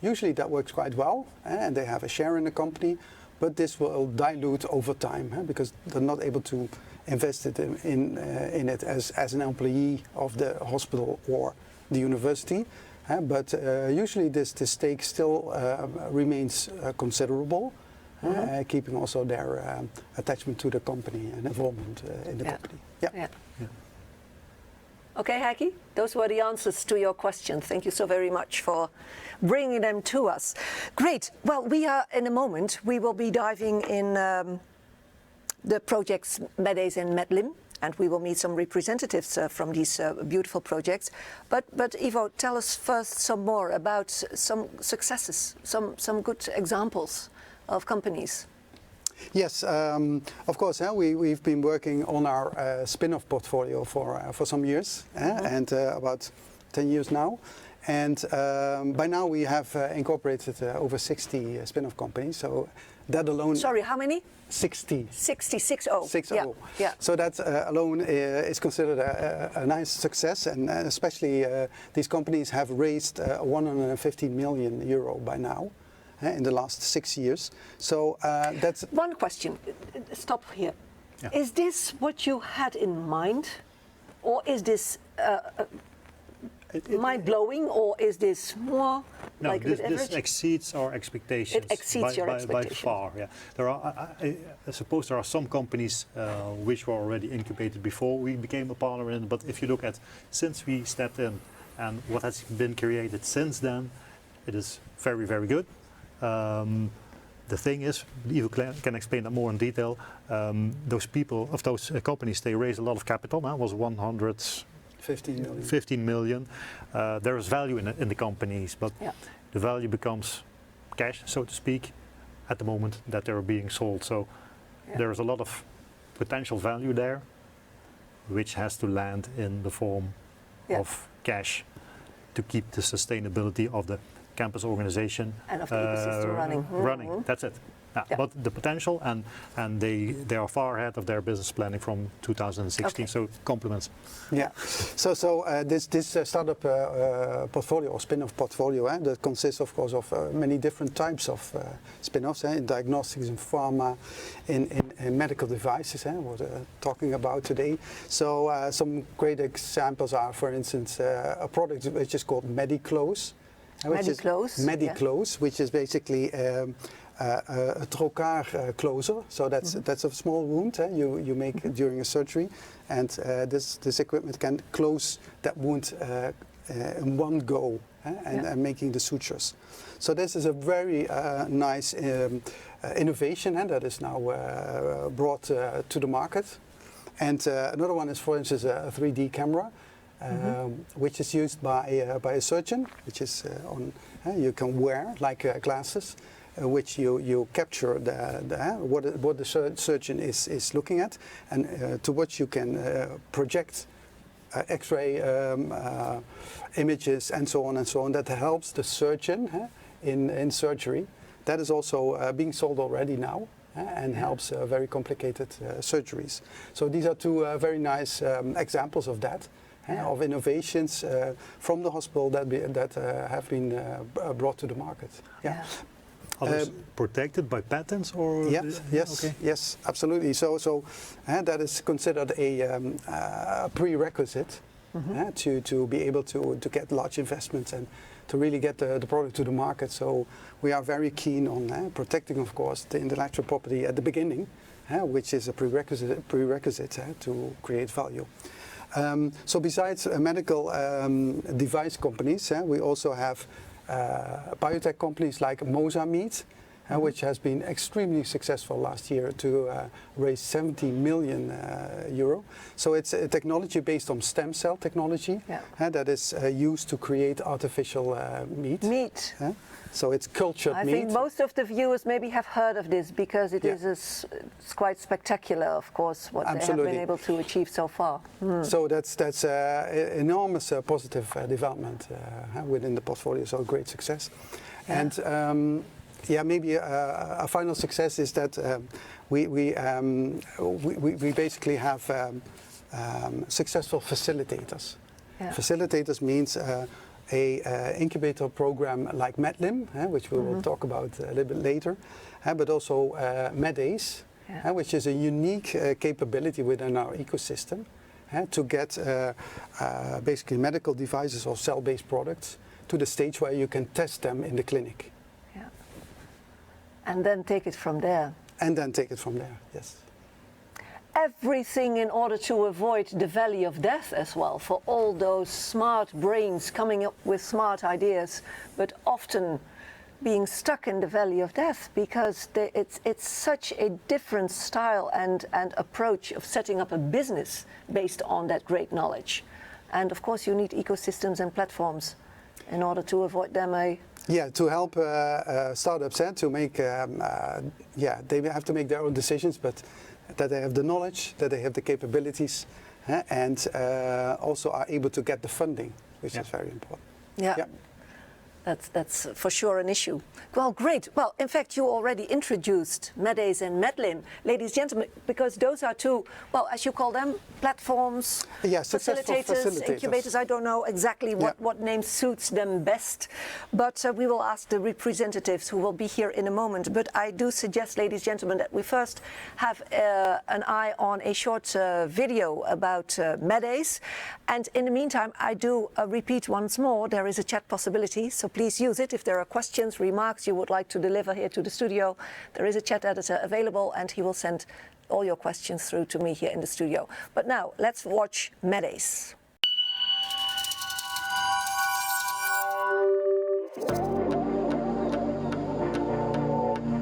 usually that works quite well, and they have a share in the company. But this will dilute over time because they're not able to invest it in it as an employee of the hospital or the university. But usually this stake still remains considerable, keeping also their attachment to the company and involvement in the company. Yeah. Okay, Heikki, those were the answers to your questions. Thank you so very much for bringing them to us. Great. Well, in a moment, we will be diving in the projects MEDACE and MEDLIM, and we will meet some representatives from these beautiful projects. But Ivo, tell us first some more about some successes, some good examples of companies. Yes, of course. We've been working on our spin-off portfolio for some years, and about 10 years now. And by now we have incorporated over 60 spin-off companies. So that alone. Sorry, how many? 60. 60. Yeah. So that alone is considered a nice success, and especially these companies have raised 150 million euro by now. In the last 6 years. So that's one question. Stop here. Yeah. Is this what you had in mind, or is this mind-blowing, or is this more like this exceeds our expectations. It exceeds your expectations. By far. Yeah. There are. I suppose there are some companies which were already incubated before we became a partner in. But if you look at since we stepped in and what has been created since then, it is very, very good. The thing is, Ivo can explain that more in detail. Those people of those companies, they raised a lot of capital. Now was 115 million. There is value in the companies, but the value becomes cash, so to speak, at the moment that they're being sold. So there is a lot of potential value there, which has to land in the form of cash to keep the sustainability of the campus organization and of the ecosystem running. That's it. But the potential, and they are far ahead of their business planning from 2016. So compliments. Yeah. So this startup portfolio or spin-off portfolio that consists, of course, of many different types of spin-offs in diagnostics, in pharma, in medical devices. What we're talking about today. So some great examples are, for instance, a product which is called MediClose. Which is basically a trocar closer. So that's a small wound you make during a surgery, and this equipment can close that wound in one go and making the sutures. So this is a very nice innovation that is now brought to the market. And another one is, for instance, a 3D camera. Which is used by a surgeon, which is you can wear like glasses, which you capture what the surgeon is looking at, and to which you can project X-ray images and so on. That helps the surgeon in surgery. That is also being sold already now. And helps very complicated surgeries. So these are two very nice examples of that. Of innovations from the hospital that have been brought to the market. Yeah. Are those protected by patents or? Yes, absolutely. So that is considered a prerequisite to be able to get large investments and to really get the product to the market. So we are very keen on protecting, of course, the intellectual property at the beginning, which is a prerequisite to create value. So besides medical device companies, we also have biotech companies like Mosameat, which has been extremely successful last year to raise 70 million euro. So it's a technology based on stem cell technology that is used to create artificial meat. So it's cultured meat. I think most of the viewers maybe have heard of this because it is it's quite spectacular, of course, what they have been able to achieve so far. So that's enormous positive development within the portfolio. So great success, and maybe a final success is that we basically have successful facilitators. Facilitators means a incubator program like MEDLIM, which we will talk about a little bit later, but also MEDACE, which is a unique capability within our ecosystem, to get basically medical devices or cell-based products to the stage where you can test them in the clinic. Yeah. And then take it from there. And then take it from there, yes. Everything in order to avoid the valley of death as well, for all those smart brains coming up with smart ideas, but often being stuck in the valley of death because it's such a different style and approach of setting up a business based on that great knowledge. And of course you need ecosystems and platforms in order to avoid them to help startups to make, they have to make their own decisions, but that they have the knowledge, that they have the capabilities, and also are able to get the funding, which is very important. Yeah. That's for sure an issue. Well, great. Well, in fact, you already introduced Medace and Medlin, ladies and gentlemen, because those are two, well, as you call them, platforms, facilitators, incubators. I don't know exactly what name suits them best, but we will ask the representatives who will be here in a moment. But I do suggest, ladies and gentlemen, that we first have an eye on a short video about Medace. And in the meantime, I do repeat once more, there is a chat possibility, so please use it. If there are questions, remarks you would like to deliver here to the studio, there is a chat editor available and he will send all your questions through to me here in the studio. But now, let's watch Medace.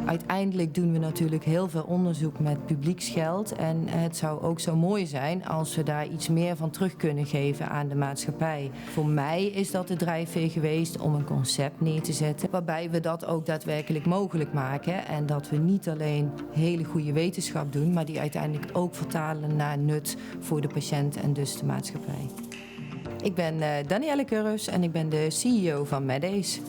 Uiteindelijk doen we natuurlijk heel veel onderzoek met publieksgeld. En het zou ook zo mooi zijn als we daar iets meer van terug kunnen geven aan de maatschappij. Voor mij is dat de drijfveer geweest om een concept neer te zetten waarbij we dat ook daadwerkelijk mogelijk maken. En dat we niet alleen hele goede wetenschap doen, maar die uiteindelijk ook vertalen naar nut voor de patiënt en dus de maatschappij. Ik ben Danielle Kurrus en ik ben de CEO van Medace.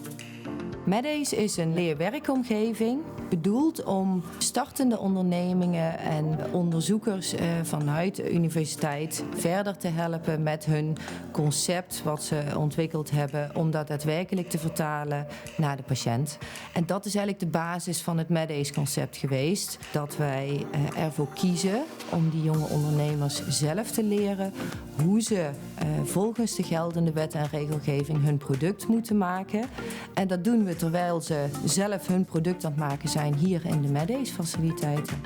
Medace is een leer-werkomgeving bedoeld om startende ondernemingen en onderzoekers vanuit de universiteit verder te helpen met hun concept wat ze ontwikkeld hebben om dat daadwerkelijk te vertalen naar de patiënt. En dat is eigenlijk de basis van het Medace concept geweest. Dat wij ervoor kiezen om die jonge ondernemers zelf te leren hoe ze volgens de geldende wet en regelgeving hun product moeten maken. En dat doen we terwijl ze zelf hun product aan het maken zijn hier in de Medace-faciliteiten.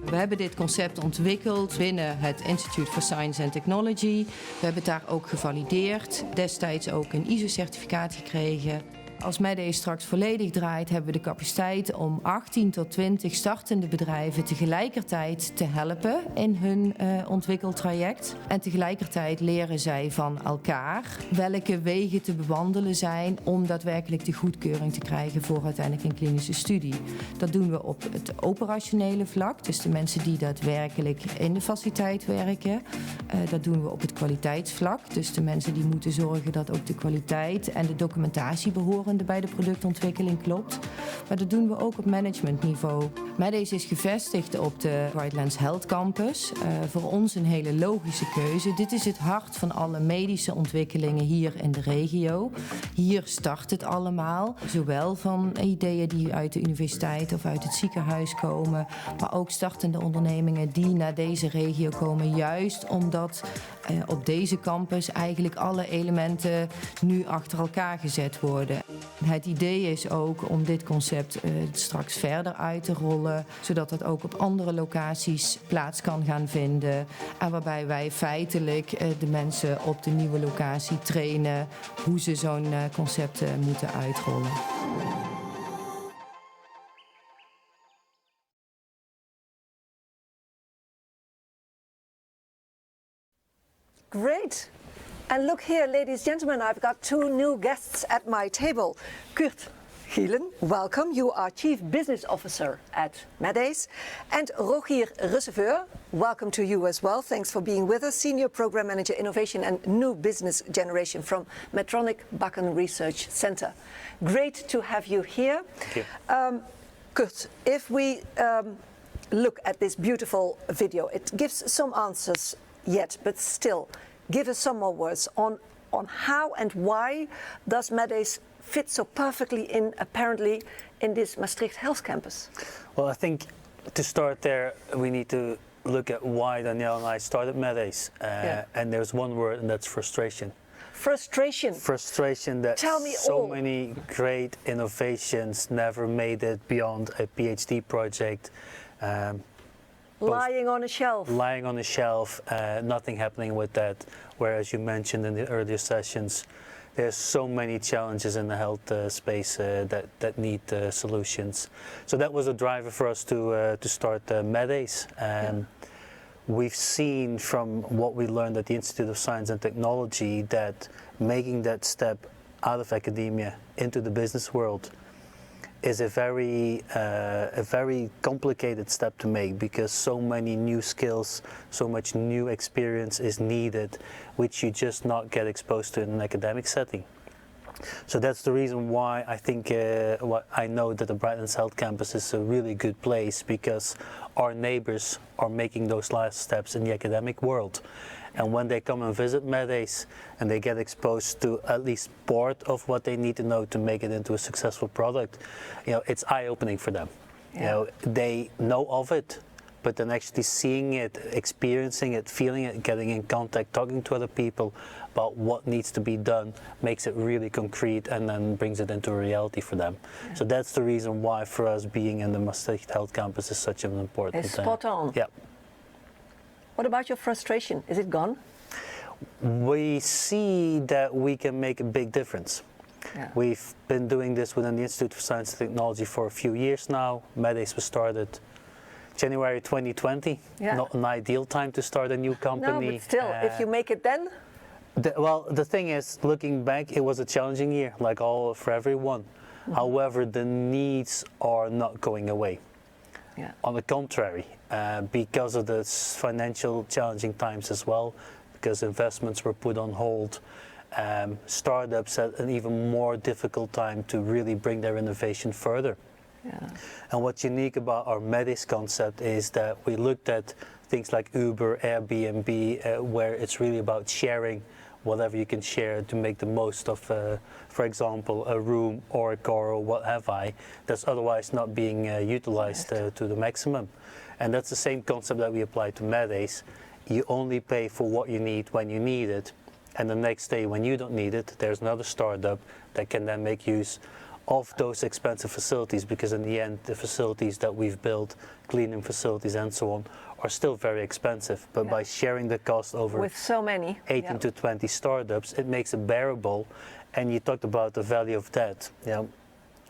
We hebben dit concept ontwikkeld binnen het Institute for Science and Technology. We hebben het daar ook gevalideerd, destijds ook een ISO-certificaat gekregen. Als Medace straks volledig draait, hebben we de capaciteit om 18 tot 20 startende bedrijven tegelijkertijd te helpen in hun ontwikkeltraject. En tegelijkertijd leren zij van elkaar welke wegen te bewandelen zijn om daadwerkelijk de goedkeuring te krijgen voor uiteindelijk een klinische studie. Dat doen we op het operationele vlak, dus de mensen die daadwerkelijk in de faciliteit werken. Dat doen we op het kwaliteitsvlak, dus de mensen die moeten zorgen dat ook de kwaliteit en de documentatie behoren bij de productontwikkeling klopt. Maar dat doen we ook op managementniveau. Medace is gevestigd op de Brightlands Health Campus. Voor ons een hele logische keuze. Dit is het hart van alle medische ontwikkelingen hier in de regio. Hier start het allemaal. Zowel van ideeën die uit de universiteit of uit het ziekenhuis komen, maar ook startende ondernemingen die naar deze regio komen. Juist omdat op deze campus eigenlijk alle elementen nu achter elkaar gezet worden. Het idee is ook om dit concept straks verder uit te rollen, zodat het ook op andere locaties plaats kan gaan vinden. En waarbij wij feitelijk de mensen op de nieuwe locatie trainen hoe ze zo'n concept moeten uitrollen. Great. And look here, ladies and gentlemen, I've got two new guests at my table. Kurt Gielen, welcome. You are Chief Business Officer at Medace. And Rogier Russeveur, welcome to you as well. Thanks for being with us. Senior Program Manager, Innovation and New Business Generation from Medtronic Bakken Research Center. Great to have you here. Thank you. Kurt, if we look at this beautiful video, it gives some answers yet, but still, give us some more words on how and why does Medace fit so perfectly in, apparently, in this Maastricht Health Campus? Well, I think to start there, we need to look at why Danielle and I started Medace, and there's one word, and that's frustration. Frustration. Frustration that Tell me so all. many great innovations never made it beyond a PhD project. Lying on a shelf. Lying on a shelf, nothing happening with that. Whereas you mentioned in the earlier sessions, there's so many challenges in the health space that need solutions. So that was a driver for us to start Medace. We've seen from what we learned at the Institute of Science and Technology that making that step out of academia into the business world is a very complicated step to make, because so many new skills, so much new experience is needed, which you just not get exposed to in an academic setting. So that's the reason why I think I know that the Brightlands Health Campus is a really good place, because our neighbors are making those last steps in the academic world. And when they come and visit Medace and they get exposed to at least part of what they need to know to make it into a successful product, it's eye-opening for them. They know of it, but then actually seeing it, experiencing it, feeling it, getting in contact, talking to other people about what needs to be done makes it really concrete and then brings it into a reality for them. So that's the reason why for us being in the Maastricht Health Campus is such an important thing. It's spot on. Yeah. What about your frustration? Is it gone? We see that we can make a big difference. We've been doing this within the Institute of Science and Technology for a few years now. Medace was started January 2020. Not an ideal time to start a new company. No, but still, if you make it then? The thing is, looking back, it was a challenging year, like all for everyone. However, the needs are not going away. On the contrary, because of the financial challenging times as well, because investments were put on hold, startups had an even more difficult time to really bring their innovation further. And what's unique about our Medace concept is that we looked at things like Uber, Airbnb, where it's really about sharing whatever you can share to make the most of, for example, a room or a car or what have I, that's otherwise not being utilized to the maximum. And that's the same concept that we apply to Medace. You only pay for what you need when you need it, and the next day when you don't need it, there's another startup that can then make use of those expensive facilities, because in the end the facilities that we've built, cleaning facilities and so on, are still very expensive, but by sharing the cost over with so many 18 to 20 startups, it makes it bearable. And you talked about the value of that.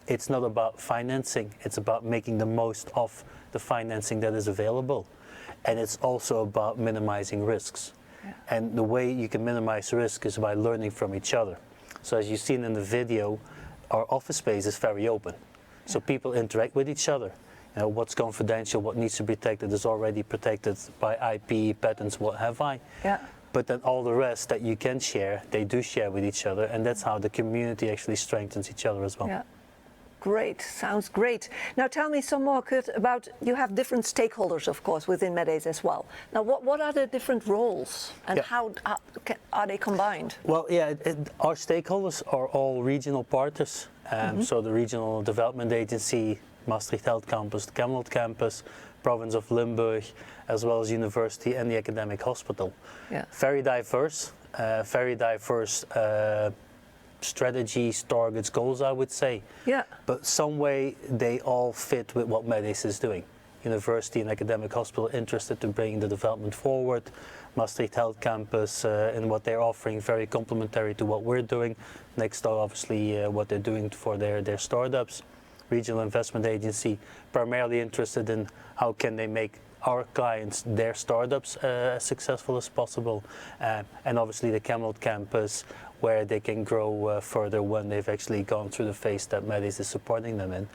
It's not about financing, it's about making the most of the financing that is available. And it's also about minimizing risks. And the way you can minimize risk is by learning from each other. So as you've seen in the video, our office space is very open. So people interact with each other. What's confidential, what needs to be protected is already protected by IP, patents, what have I. But then all the rest that you can share, they do share with each other, and that's how the community actually strengthens each other as well. Great, sounds great. Now tell me some more, Kurt, about, you have different stakeholders, of course, within Medace as well. Now what are the different roles and how are they combined? Well, our stakeholders are all regional partners. So the Regional Development Agency, Maastricht Health Campus, the Camelot Campus, Province of Limburg, as well as university and the academic hospital. Very diverse strategies, targets, goals, I would say. But some way they all fit with what Medace is doing. University and academic hospital interested to bring the development forward. Maastricht Health Campus and what they're offering, very complementary to what we're doing. Next door, obviously, what they're doing for their startups. Regional Investment Agency, primarily interested in how can they make our clients, their startups, as successful as possible. And obviously the Camelot Campus, where they can grow further when they've actually gone through the phase that Medace is supporting them in.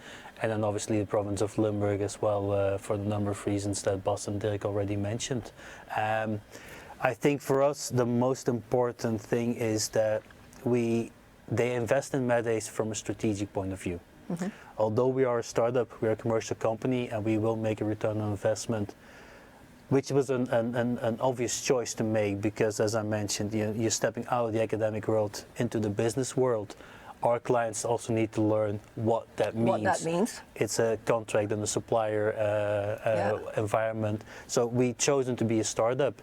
And then obviously the province of Limburg as well, for the number of reasons that Bas and Dirk already mentioned. I think for us the most important thing is that they invest in Medace from a strategic point of view. Although we are a startup, we are a commercial company, and we will make a return on investment, which was an obvious choice to make, because as I mentioned, you're stepping out of the academic world into the business world. our clients also need to learn what that means. What that means. It's a contract and a supplier environment. So we chosen to be a startup,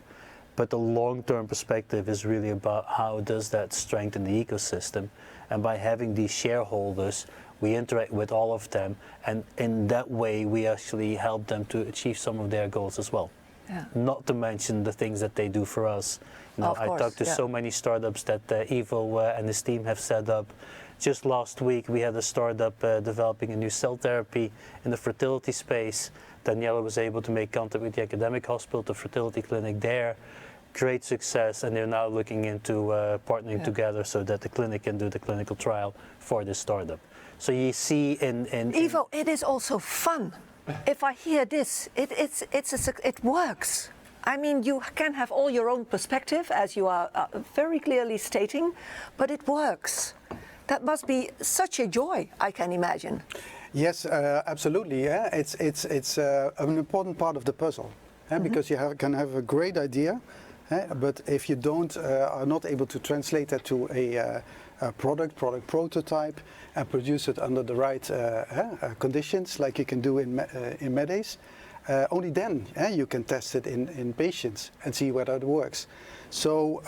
but the long-term perspective is really about how does that strengthen the ecosystem. And by having these shareholders, we interact with all of them, and in that way we actually help them to achieve some of their goals as well. Yeah. Not to mention the things that they do for us. You know, Of course, I talked to so many startups that Ivo and his team have set up. Just last week we had a startup developing a new cell therapy in the fertility space. Daniela was able to make contact with the academic hospital, the fertility clinic there. Great success, and they're now looking into partnering together so that the clinic can do the clinical trial for this startup. So you see in Ivo, it is also fun. If I hear this, it works. I mean, you can have all your own perspective, as you are very clearly stating, but it works. That must be such a joy, I can imagine. Yes, absolutely. Yeah, it's an important part of the puzzle, because you can have a great idea, but if you are not able to translate that to a product prototype and produce it under the right conditions, like you can do in MedAce, only then you can test it in patients and see whether it works. So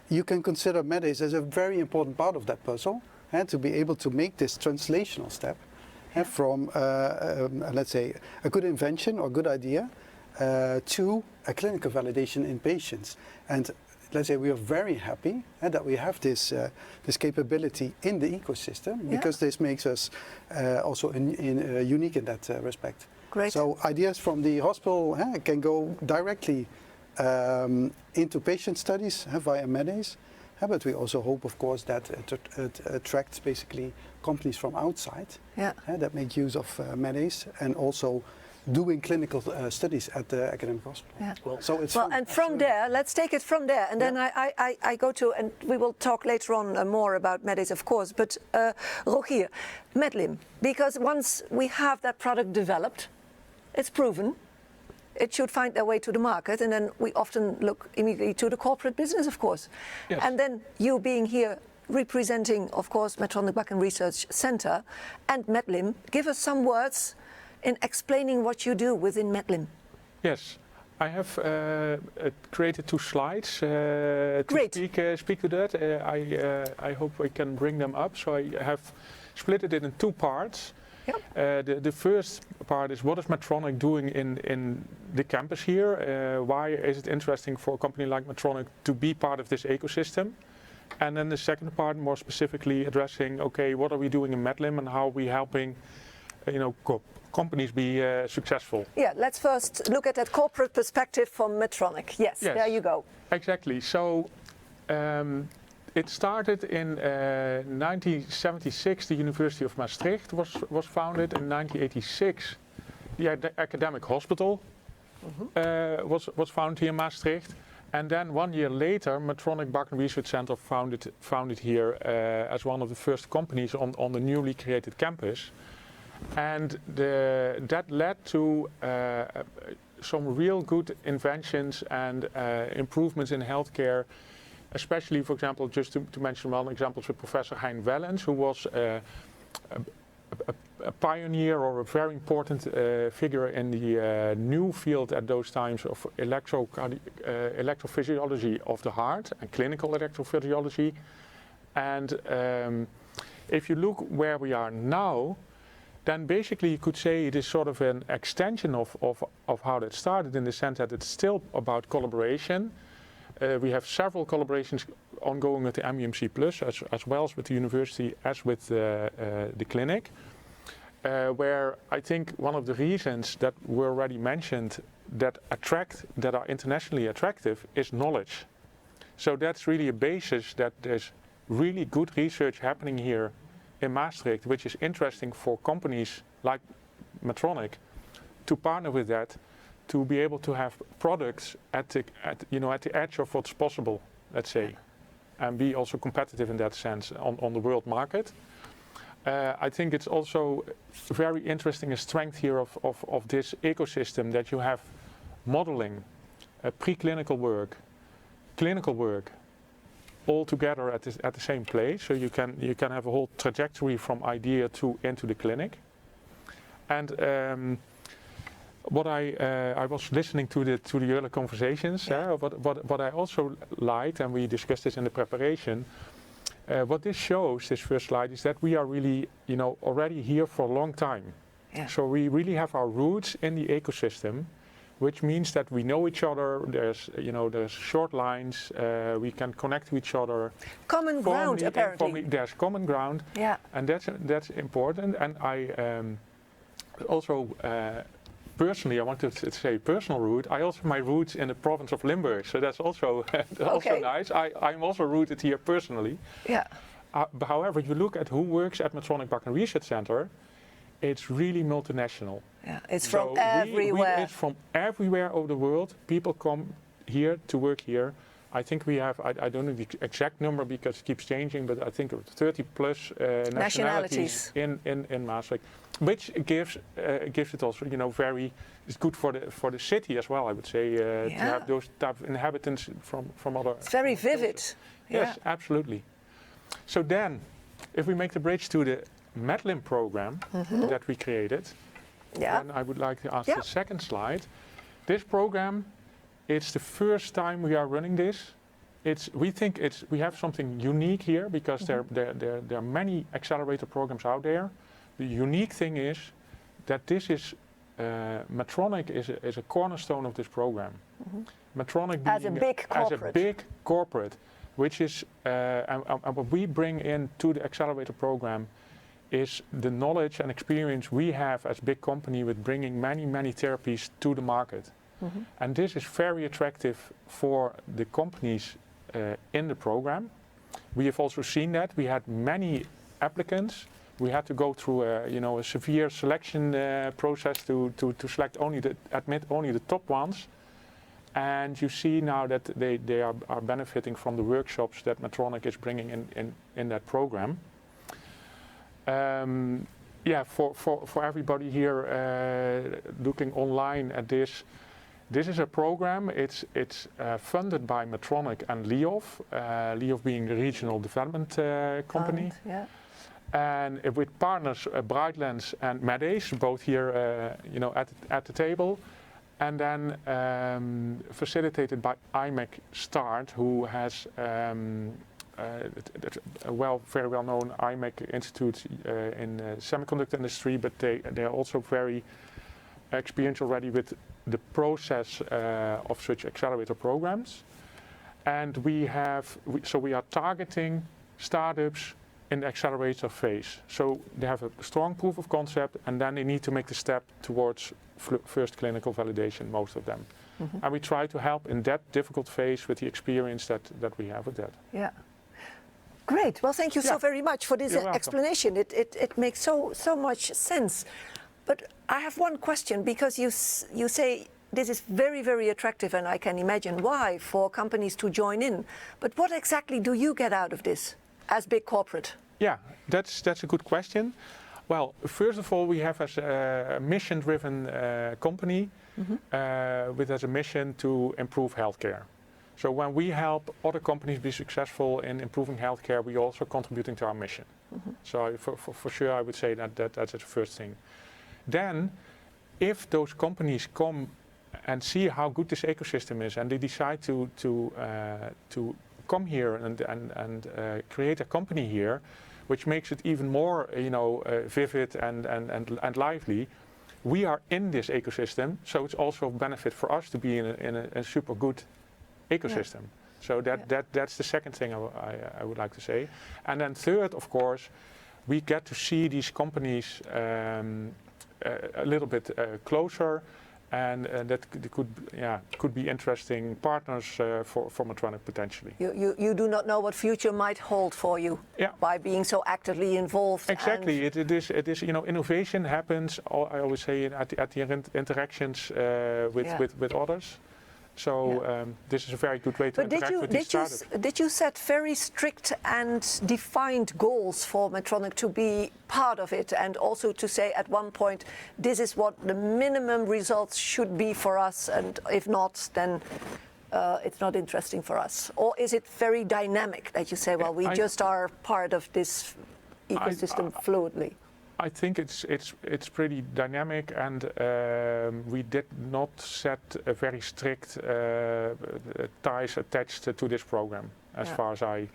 you can consider MedAce as a very important part of that puzzle, to be able to make this translational step from, let's say, a good invention or good idea to a clinical validation in patients. And let's say we are very happy that we have this capability in the ecosystem, because this makes us also unique in that respect. Great. So ideas from the hospital can go directly into patient studies via MedAce, but we also hope, of course, that it attracts basically companies from outside that make use of MedAce and also doing clinical studies at the academic hospital. Yeah. So it's and from there, let's take it from there, and then I go to, and we will talk later on more about MedAce, of course, but Rogier, Medlim, because once we have that product developed, it's proven, it should find their way to the market, and then we often look immediately to the corporate business, of course. Yes. And then you being here representing, of course, Medtronic Bakken Research Center and Medlim, give us some words in explaining what you do within Medlim. Yes, I have created 2 slides to speak to that. I hope we can bring them up. So I have split it in 2 parts. The first part is what is Medtronic doing in the campus here? Why is it interesting for a company like Medtronic to be part of this ecosystem? And then the second part, more specifically addressing, okay, what are we doing in Medlim and how are we helping, companies be successful? Yeah, let's first look at that corporate perspective from Medtronic. Yes, there you go. Exactly. So it started in 1976. The University of Maastricht was founded. In 1986, the academic hospital was founded here in Maastricht. And then 1 year later, Medtronic Bakken Research Center founded here as one of the first companies on the newly created campus. And that led to some real good inventions and improvements in healthcare, especially, for example, just to mention one example, with Professor Hein Wellens, who was a pioneer or a very important figure in the new field at those times of electrophysiology of the heart and clinical electrophysiology. And if you look where we are now, then basically you could say it is sort of an extension of how that started, in the sense that it's still about collaboration. We have several collaborations ongoing with the MEMC Plus, as well as with the university, as with the clinic, where I think one of the reasons that were already mentioned that are internationally attractive is knowledge. So that's really a basis that there's really good research happening here in Maastricht, which is interesting for companies like Medtronic to partner with that, to be able to have products at the edge of what's possible, let's say, and be also competitive in that sense on the world market. I think it's also very interesting, a strength here of this ecosystem, that you have modeling, preclinical work, clinical work, all together at the same place, so you can have a whole trajectory from idea to into the clinic. And what I was listening to the earlier conversations. What I also liked, and we discussed this in the preparation. What this shows, this first slide, is that we are really, already here for a long time. Yeah. So we really have our roots in the ecosystem, which means that we know each other. There's short lines. We can connect to each other. Common ground, apparently. There's common ground. Yeah. And that's important. And I also. Personally, I want to say personal root. I also have my roots in the province of Limburg, so that's also also nice. I'm also rooted here personally. Yeah. However, if you look at who works at Medtronic Bakken Research Center, it's really multinational. Yeah, it's from everywhere. It's from everywhere over the world. People come here to work here. I think we have, I don't know the exact number because it keeps changing, but I think 30 plus nationalities in Maastricht, which gives it also, it's good for the city as well, I would say, to have those type of inhabitants from other. It's very vivid. Yes, absolutely. So then, if we make the bridge to the MedLim program that we created, then I would like to ask the second slide. This program, it's the first time we are running this. We think we have something unique here because there are many accelerator programs out there. The unique thing is that this is Medtronic is a cornerstone of this program. Medtronic as a big corporate, which is and what we bring into the accelerator program is the knowledge and experience we have as big company with bringing many therapies to the market. And this is very attractive for the companies in the program. We have also seen that. We had many applicants. We had to go through a severe selection process to select admit only the top ones. And you see now that they are benefiting from the workshops that Medtronic is bringing in that program. For everybody here looking online at this. This is a program, it's funded by Medtronic and LIOF, LIOF being the regional development company. And with partners Brightlands and MedAce, both here at the table. And then facilitated by IMEC START, who has a very well-known IMEC institute in the semiconductor industry, but they are also very experienced already with the process of such accelerator programs. And we are targeting startups in the accelerator phase. So they have a strong proof of concept and then they need to make the step towards first clinical validation, most of them. And we try to help in that difficult phase with the experience that we have with that. Yeah. Great. Well, thank you so very much for this explanation. It makes so much sense. But I have one question, because you say this is very attractive, and I can imagine why, for companies to join in. But what exactly do you get out of this as big corporate? Yeah, that's a good question. Well, first of all, we have as a mission-driven company with as a mission to improve healthcare. So when we help other companies be successful in improving healthcare, we also contributing to our mission. So for sure, I would say that's the first thing. Then, if those companies come and see how good this ecosystem is, and they decide to come here and create a company here, which makes it even more, vivid and lively. We are in this ecosystem, so it's also a benefit for us to be in a super good ecosystem. So that's the second thing I would like to say. And then third, of course, we get to see these companies a little bit closer, and that could be interesting partners for Medtronic potentially. You do not know what future might hold for you by being so actively involved. Exactly, it is innovation happens. I always say at the interactions with others. So this is a very good way to interact with these startups. Did you set very strict and defined goals for Medtronic to be part of it, and also to say at one point, this is what the minimum results should be for us, and if not, then it's not interesting for us? Or is it very dynamic that you say, well, we just are part of this ecosystem fluidly? I think it's pretty dynamic, and we did not set a very strict ties attached to this program, as far as I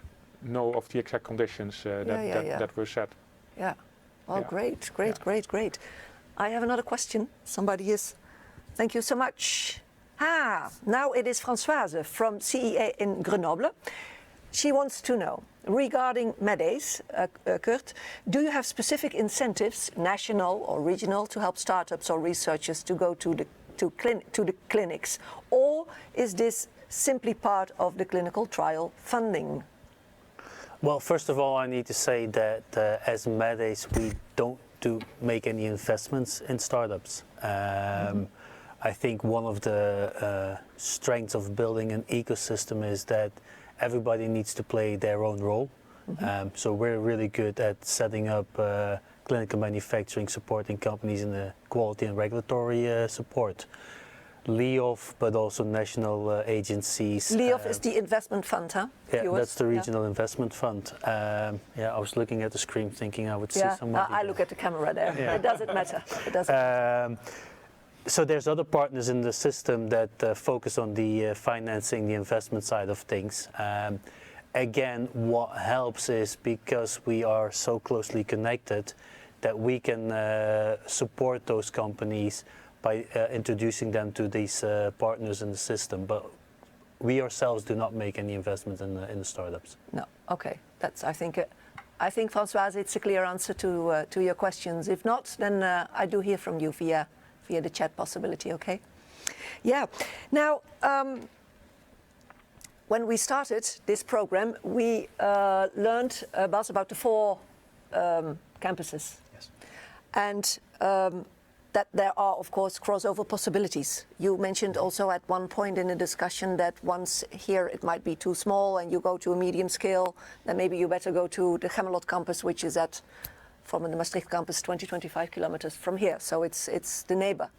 know of the exact conditions that were set. Yeah. Well, great. I have another question. Somebody is. Thank you so much. Now it is Françoise from CEA in Grenoble. She wants to know, regarding MEDACE, Kurt, do you have specific incentives, national or regional, to help startups or researchers to go to the clinics? Or is this simply part of the clinical trial funding? Well, first of all, I need to say that as MEDACE, we don't make any investments in startups. I think one of the strengths of building an ecosystem is that everybody needs to play their own role. So we're really good at setting up clinical manufacturing, supporting companies in the quality and regulatory support. LEOF, but also national agencies. LEOF is the investment fund, huh? Yeah, that's the regional investment fund. I was looking at the screen thinking I would see somebody. I look at the camera there. It doesn't matter. It doesn't. So there's other partners in the system that focus on the financing, the investment side of things. Again, what helps is because we are so closely connected that we can support those companies by introducing them to these partners in the system. But we ourselves do not make any investment in the startups. No. Okay. That's. I think, Françoise, it's a clear answer to your questions. If not, then I do hear from you via the chat possibility, okay? Yeah. Now, when we started this program, we learned, Bas, about the 4 campuses. Yes. And that there are, of course, crossover possibilities. You mentioned also at one point in the discussion that once here it might be too small and you go to a medium scale, then maybe you better go to the Gemmelot campus, which is from the Maastricht campus 20-25 kilometers from here. So it's the neighbor.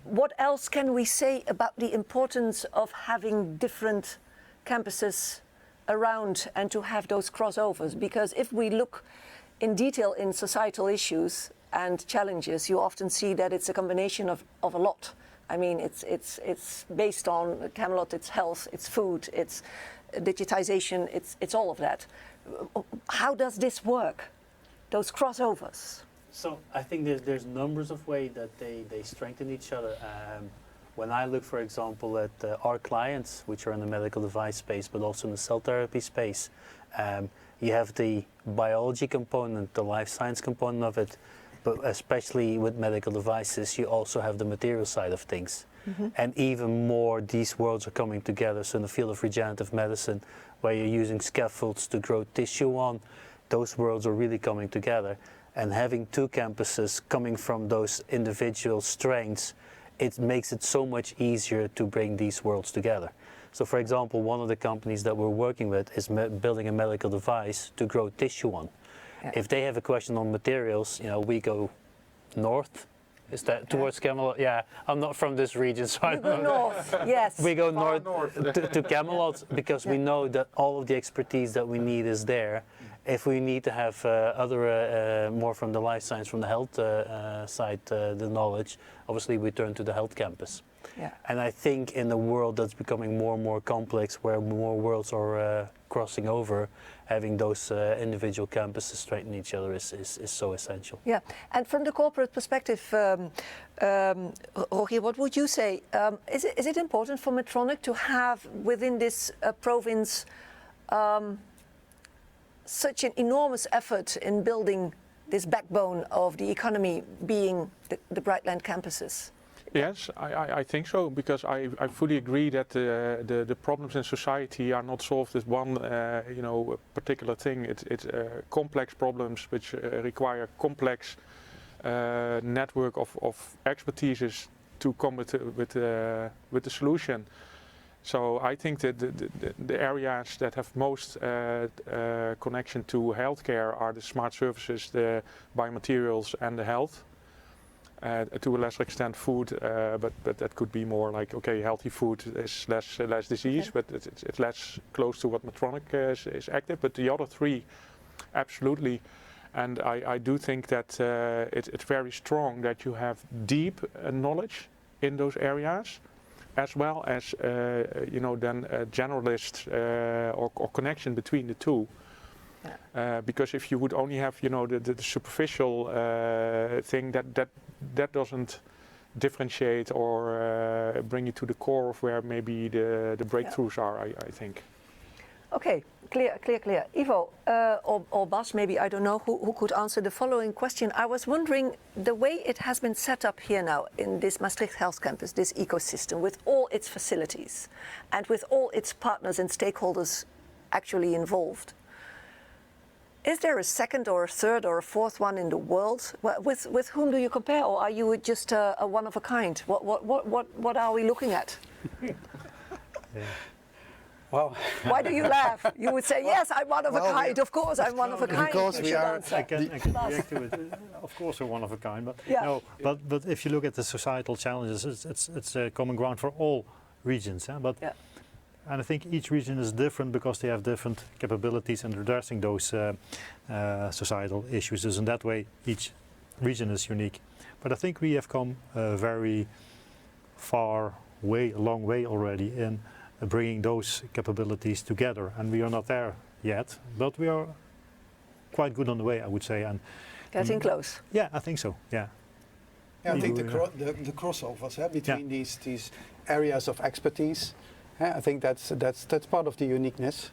What else can we say about the importance of having different campuses around and to have those crossovers? Because if we look in detail in societal issues and challenges, you often see that it's a combination of a lot. I mean, it's based on Camelot, it's health, it's food, it's digitization, it's all of that. How does this work? Those crossovers? So I think there's numbers of ways that they strengthen each other. When I look, for example, at our clients, which are in the medical device space, but also in the cell therapy space, you have the biology component, the life science component of it, but especially with medical devices, you also have the material side of things. And even more, these worlds are coming together. So in the field of regenerative medicine, where you're using scaffolds to grow tissue on, those worlds are really coming together. And having 2 campuses coming from those individual strengths, it makes it so much easier to bring these worlds together. So for example, one of the companies that we're working with is building a medical device to grow tissue on. Yeah. If they have a question on materials, we go north. Is that towards Camelot? Yeah, I'm not from this region, so I don't know. North, yes. We go north to Camelot because we know that all of the expertise that we need is there. If we need to have other more from the life science, from the health side, the knowledge, obviously we turn to the health campus. Yeah. And I think in a world that's becoming more and more complex, where more worlds are crossing over, having those individual campuses strengthen each other is so essential. Yeah, and from the corporate perspective, Rogier, what would you say? Is it important for Medtronic to have within this province such an enormous effort in building this backbone of the economy, being the Brightland campuses? Yes, I think so, because I fully agree that the problems in society are not solved with one particular thing. It's complex problems which require complex network of expertises to come with the solution. So I think that the areas that have most connection to healthcare are the smart services, the biomaterials, and the health. to a lesser extent food, but that could be more like, okay, healthy food is less disease, but it's less close to what Medtronic is active. But the other three, absolutely. And I do think that it's very strong that you have deep knowledge in those areas, as well as then a generalist or connection between the two. Because if you would only have the superficial thing, that doesn't differentiate or bring you to the core of where maybe the breakthroughs are, I think. Okay, clear. Ivo or Bas, maybe, I don't know who could answer the following question. I was wondering, the way it has been set up here now in this Maastricht Health Campus, this ecosystem with all its facilities and with all its partners and stakeholders actually involved, is there a second or a third or a fourth one in the world? With whom do you compare, or are you just a one of a kind? What are we looking at? Well, why do you laugh? You would say, yes, I'm one of a kind. Of course, I'm one of a kind. Because we are. I can react to it. Of course, we're one of a kind. But no. But if you look at the societal challenges, it's a common ground for all regions. But. Yeah. And I think each region is different because they have different capabilities in addressing those societal issues. In that way, each region is unique. But I think we have come a very a long way already in bringing those capabilities together. And we are not there yet, but we are quite good on the way, I would say. And getting close. Yeah, I think so. Yeah. I think the crossovers between these areas of expertise. I think that's part of the uniqueness,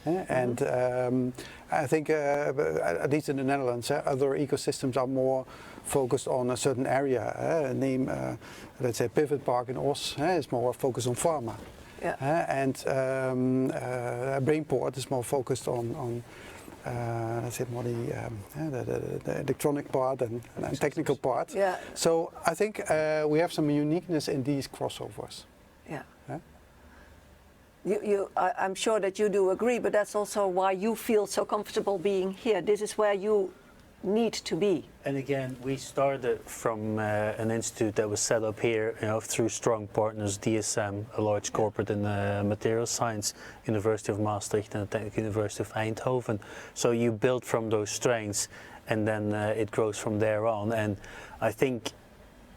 and I think at least in the Netherlands, other ecosystems are more focused on a certain area. Let's say Pivot Park in Os is more focused on pharma, and Brainport is more focused on let's say more the electronic part and technical part. Yeah. So I think we have some uniqueness in these crossovers. Yeah. I'm sure that you do agree, but that's also why you feel so comfortable being here. This is where you need to be. And again, we started from an institute that was set up here, through strong partners, DSM, a large corporate in material science, University of Maastricht and the Technical University of Eindhoven. So you build from those strengths, and then it grows from there on. And I think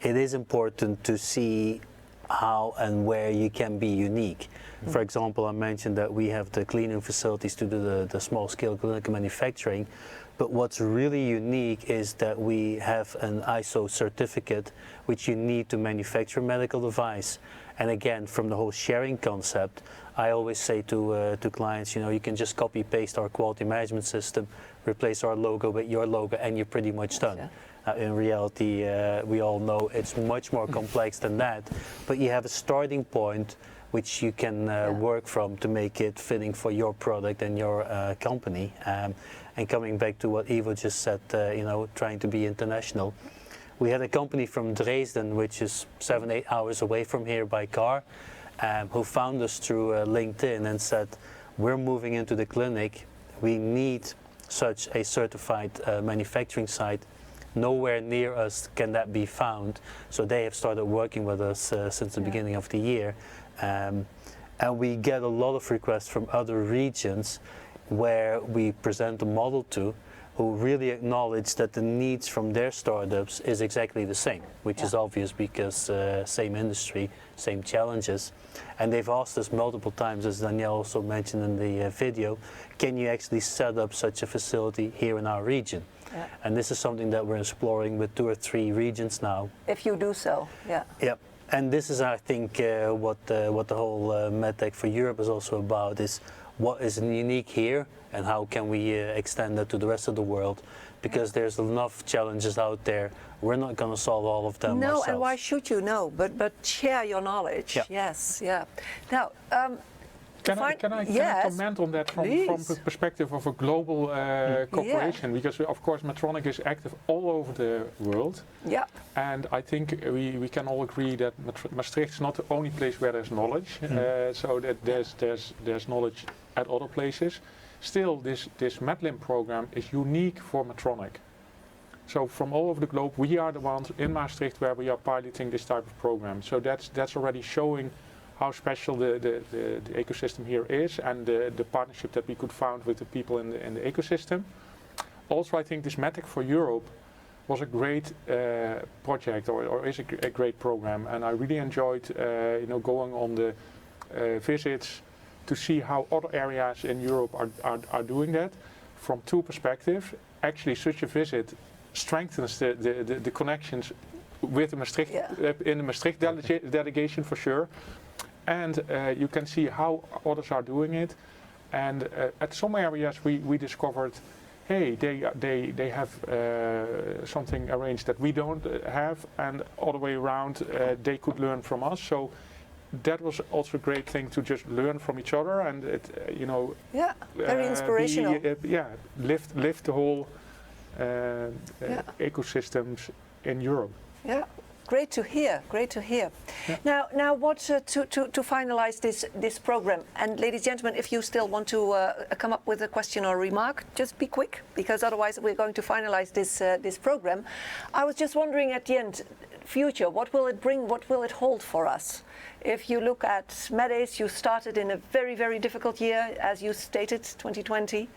it is important to see how and where you can be unique. For example, I mentioned that we have the cleaning facilities to do the small-scale clinical manufacturing, but what's really unique is that we have an ISO certificate which you need to manufacture a medical device. And again, from the whole sharing concept, I always say to clients, you can just copy-paste our quality management system, replace our logo with your logo, and you're pretty much done. Yeah. In reality, we all know it's much more complex than that, but you have a starting point which you can work from to make it fitting for your product and your company. And coming back to what Ivo just said, trying to be international. We had a company from Dresden, which is 7-8 hours away from here by car, who found us through LinkedIn and said, we're moving into the clinic, we need such a certified manufacturing site. Nowhere near us can that be found. So they have started working with us since the beginning of the year. And we get a lot of requests from other regions where we present a model to, who really acknowledge that the needs from their startups is exactly the same, which is obvious because same industry, same challenges. And they've asked us multiple times, as Danielle also mentioned in the video, can you actually set up such a facility here in our region? Yeah. And this is something that we're exploring with 2 or 3 regions now. If you do so, Yeah. And this is, I think, what the whole MedTech for Europe is also about, is what is unique here and how can we extend that to the rest of the world, because there's enough challenges out there. We're not going to solve all of them ourselves. No, and why should you? No, but share your knowledge. Yes, Now, Can I comment on that from the perspective of a global corporation? Because of course Medtronic is active all over the world. Yeah. And I think we can all agree that Maastricht is not the only place where there's knowledge. So that there's knowledge at other places. Still, this MedLim program is unique for Medtronic. So from all over the globe, we are the ones in Maastricht where we are piloting this type of program. So that's already showing how special the ecosystem here is, and the partnership that we could found with the people in the ecosystem. Also, I think this METEC for Europe was a great project, or is a great program, and I really enjoyed going on the visits to see how other areas in Europe are doing that from two perspectives. Actually, such a visit strengthens the connections with the Maastricht, in the Maastricht delegation for sure, and you can see how others are doing it. And at some areas we discovered, hey, they have something arranged that we don't have, and all the way around they could learn from us. So that was also a great thing to just learn from each other, and it, very inspirational. Lift the whole ecosystems in Europe. Yeah. Great to hear. Great to hear. Yeah. Now, what to finalize this program? And ladies and gentlemen, if you still want to come up with a question or remark, just be quick, because otherwise we're going to finalize this program. I was just wondering at the end, future, what will it bring? What will it hold for us? If you look at MEDACE, you started in a very, very difficult year, as you stated, 2020.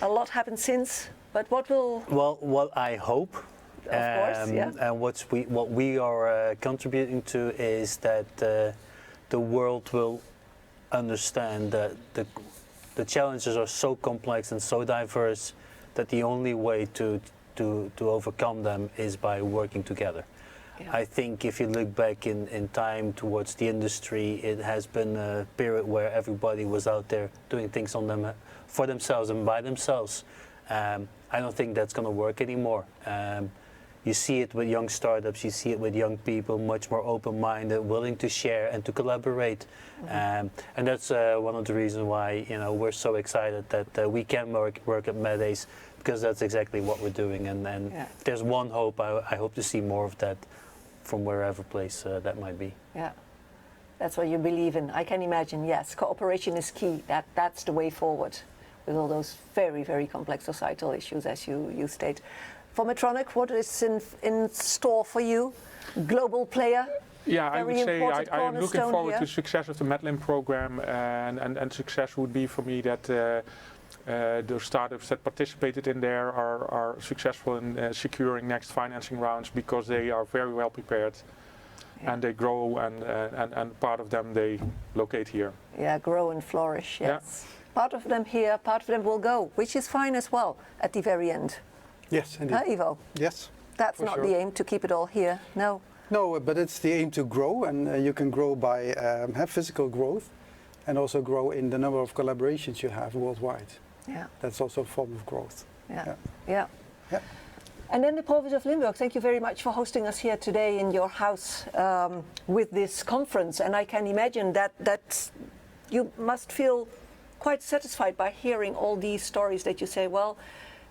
A lot happened since, but what will? Well, what I hope. Of course, yeah. And what we are contributing to is that the world will understand that the challenges are so complex and so diverse that the only way to overcome them is by working together. Yeah. I think if you look back in time towards the industry, it has been a period where everybody was out there doing things for themselves and by themselves. I don't think that's going to work anymore. You see it with young startups, you see it with young people, much more open-minded, willing to share and to collaborate. Mm-hmm. And that's one of the reasons why we're so excited that we can work at MEDACE, because that's exactly what we're doing. And if there's one hope, I hope to see more of that from wherever place that might be. Yeah, that's what you believe in. I can imagine, yes, cooperation is key. That's the way forward with all those very, very complex societal issues, as you state. For Medtronic, what is in store for you? Global player? Yeah, I would say I am looking forward here to the success of the Medlin program, and success would be for me that those startups that participated in there are successful in securing next financing rounds, because they are very well prepared, and they grow, and part of them they locate here. Yeah, grow and flourish, yes. Yeah. Part of them here, part of them will go, which is fine as well at the very end. Yes, indeed. Ivo? Yes. That's not the aim to keep it all here, no. No, but it's the aim to grow, and you can grow by have physical growth, and also grow in the number of collaborations you have worldwide. Yeah. That's also a form of growth. Yeah. And then the Province of Limburg, thank you very much for hosting us here today in your house with this conference. And I can imagine that you must feel quite satisfied by hearing all these stories that you say, well,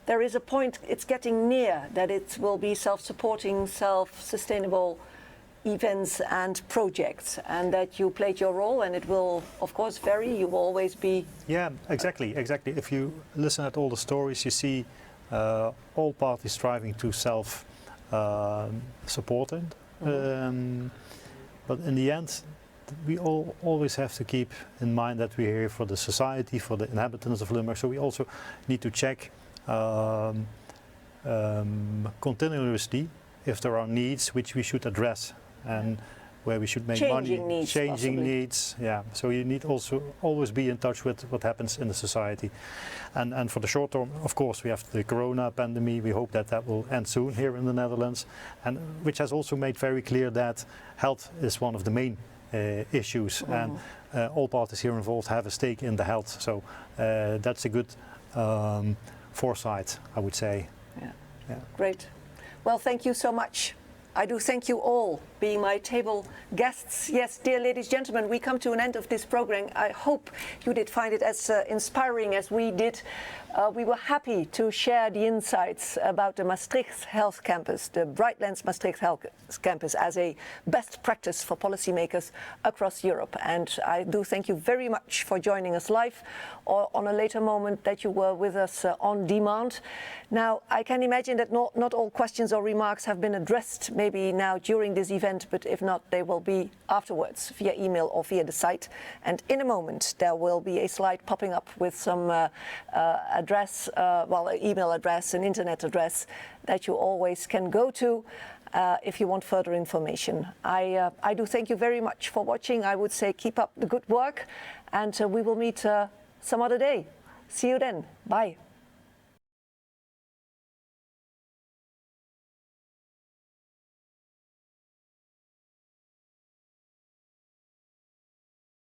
there is a point, it's getting near that it will be self-supporting, self-sustainable events and projects, and that you played your role, and it will, of course, vary. You will always be... Yeah, exactly. If you listen at all the stories, you see all parties striving to self-supporting. Mm-hmm. But in the end, we always have to keep in mind that we're here for the society, for the inhabitants of Limburg, so we also need to check continuously if there are needs which we should address, and where we should make changing money, changing possibly. needs. Yeah, so you need also always be in touch with what happens in the society, and for the short term, of course, we have the Corona pandemic. We hope that will end soon here in the Netherlands, and which has also made very clear that health is one of the main issues, and all parties here involved have a stake in the health. So that's a good foresight, I would say. Yeah. Great. Well, thank you so much. I do thank you all being my table guests. Yes, dear ladies and gentlemen, we come to an end of this program. I hope you did find it as inspiring as we did. We were happy to share the insights about the Maastricht Health Campus, the Brightlands Maastricht Health Campus, as a best practice for policymakers across Europe. And I do thank you very much for joining us live, or on a later moment that you were with us on demand. Now, I can imagine that not all questions or remarks have been addressed maybe now during this event, but if not, they will be afterwards via email or via the site. And in a moment, there will be a slide popping up with some address, email address and internet address that you always can go to if you want further information. I do thank you very much for watching. I would say keep up the good work, and we will meet some other day. See you then. Bye.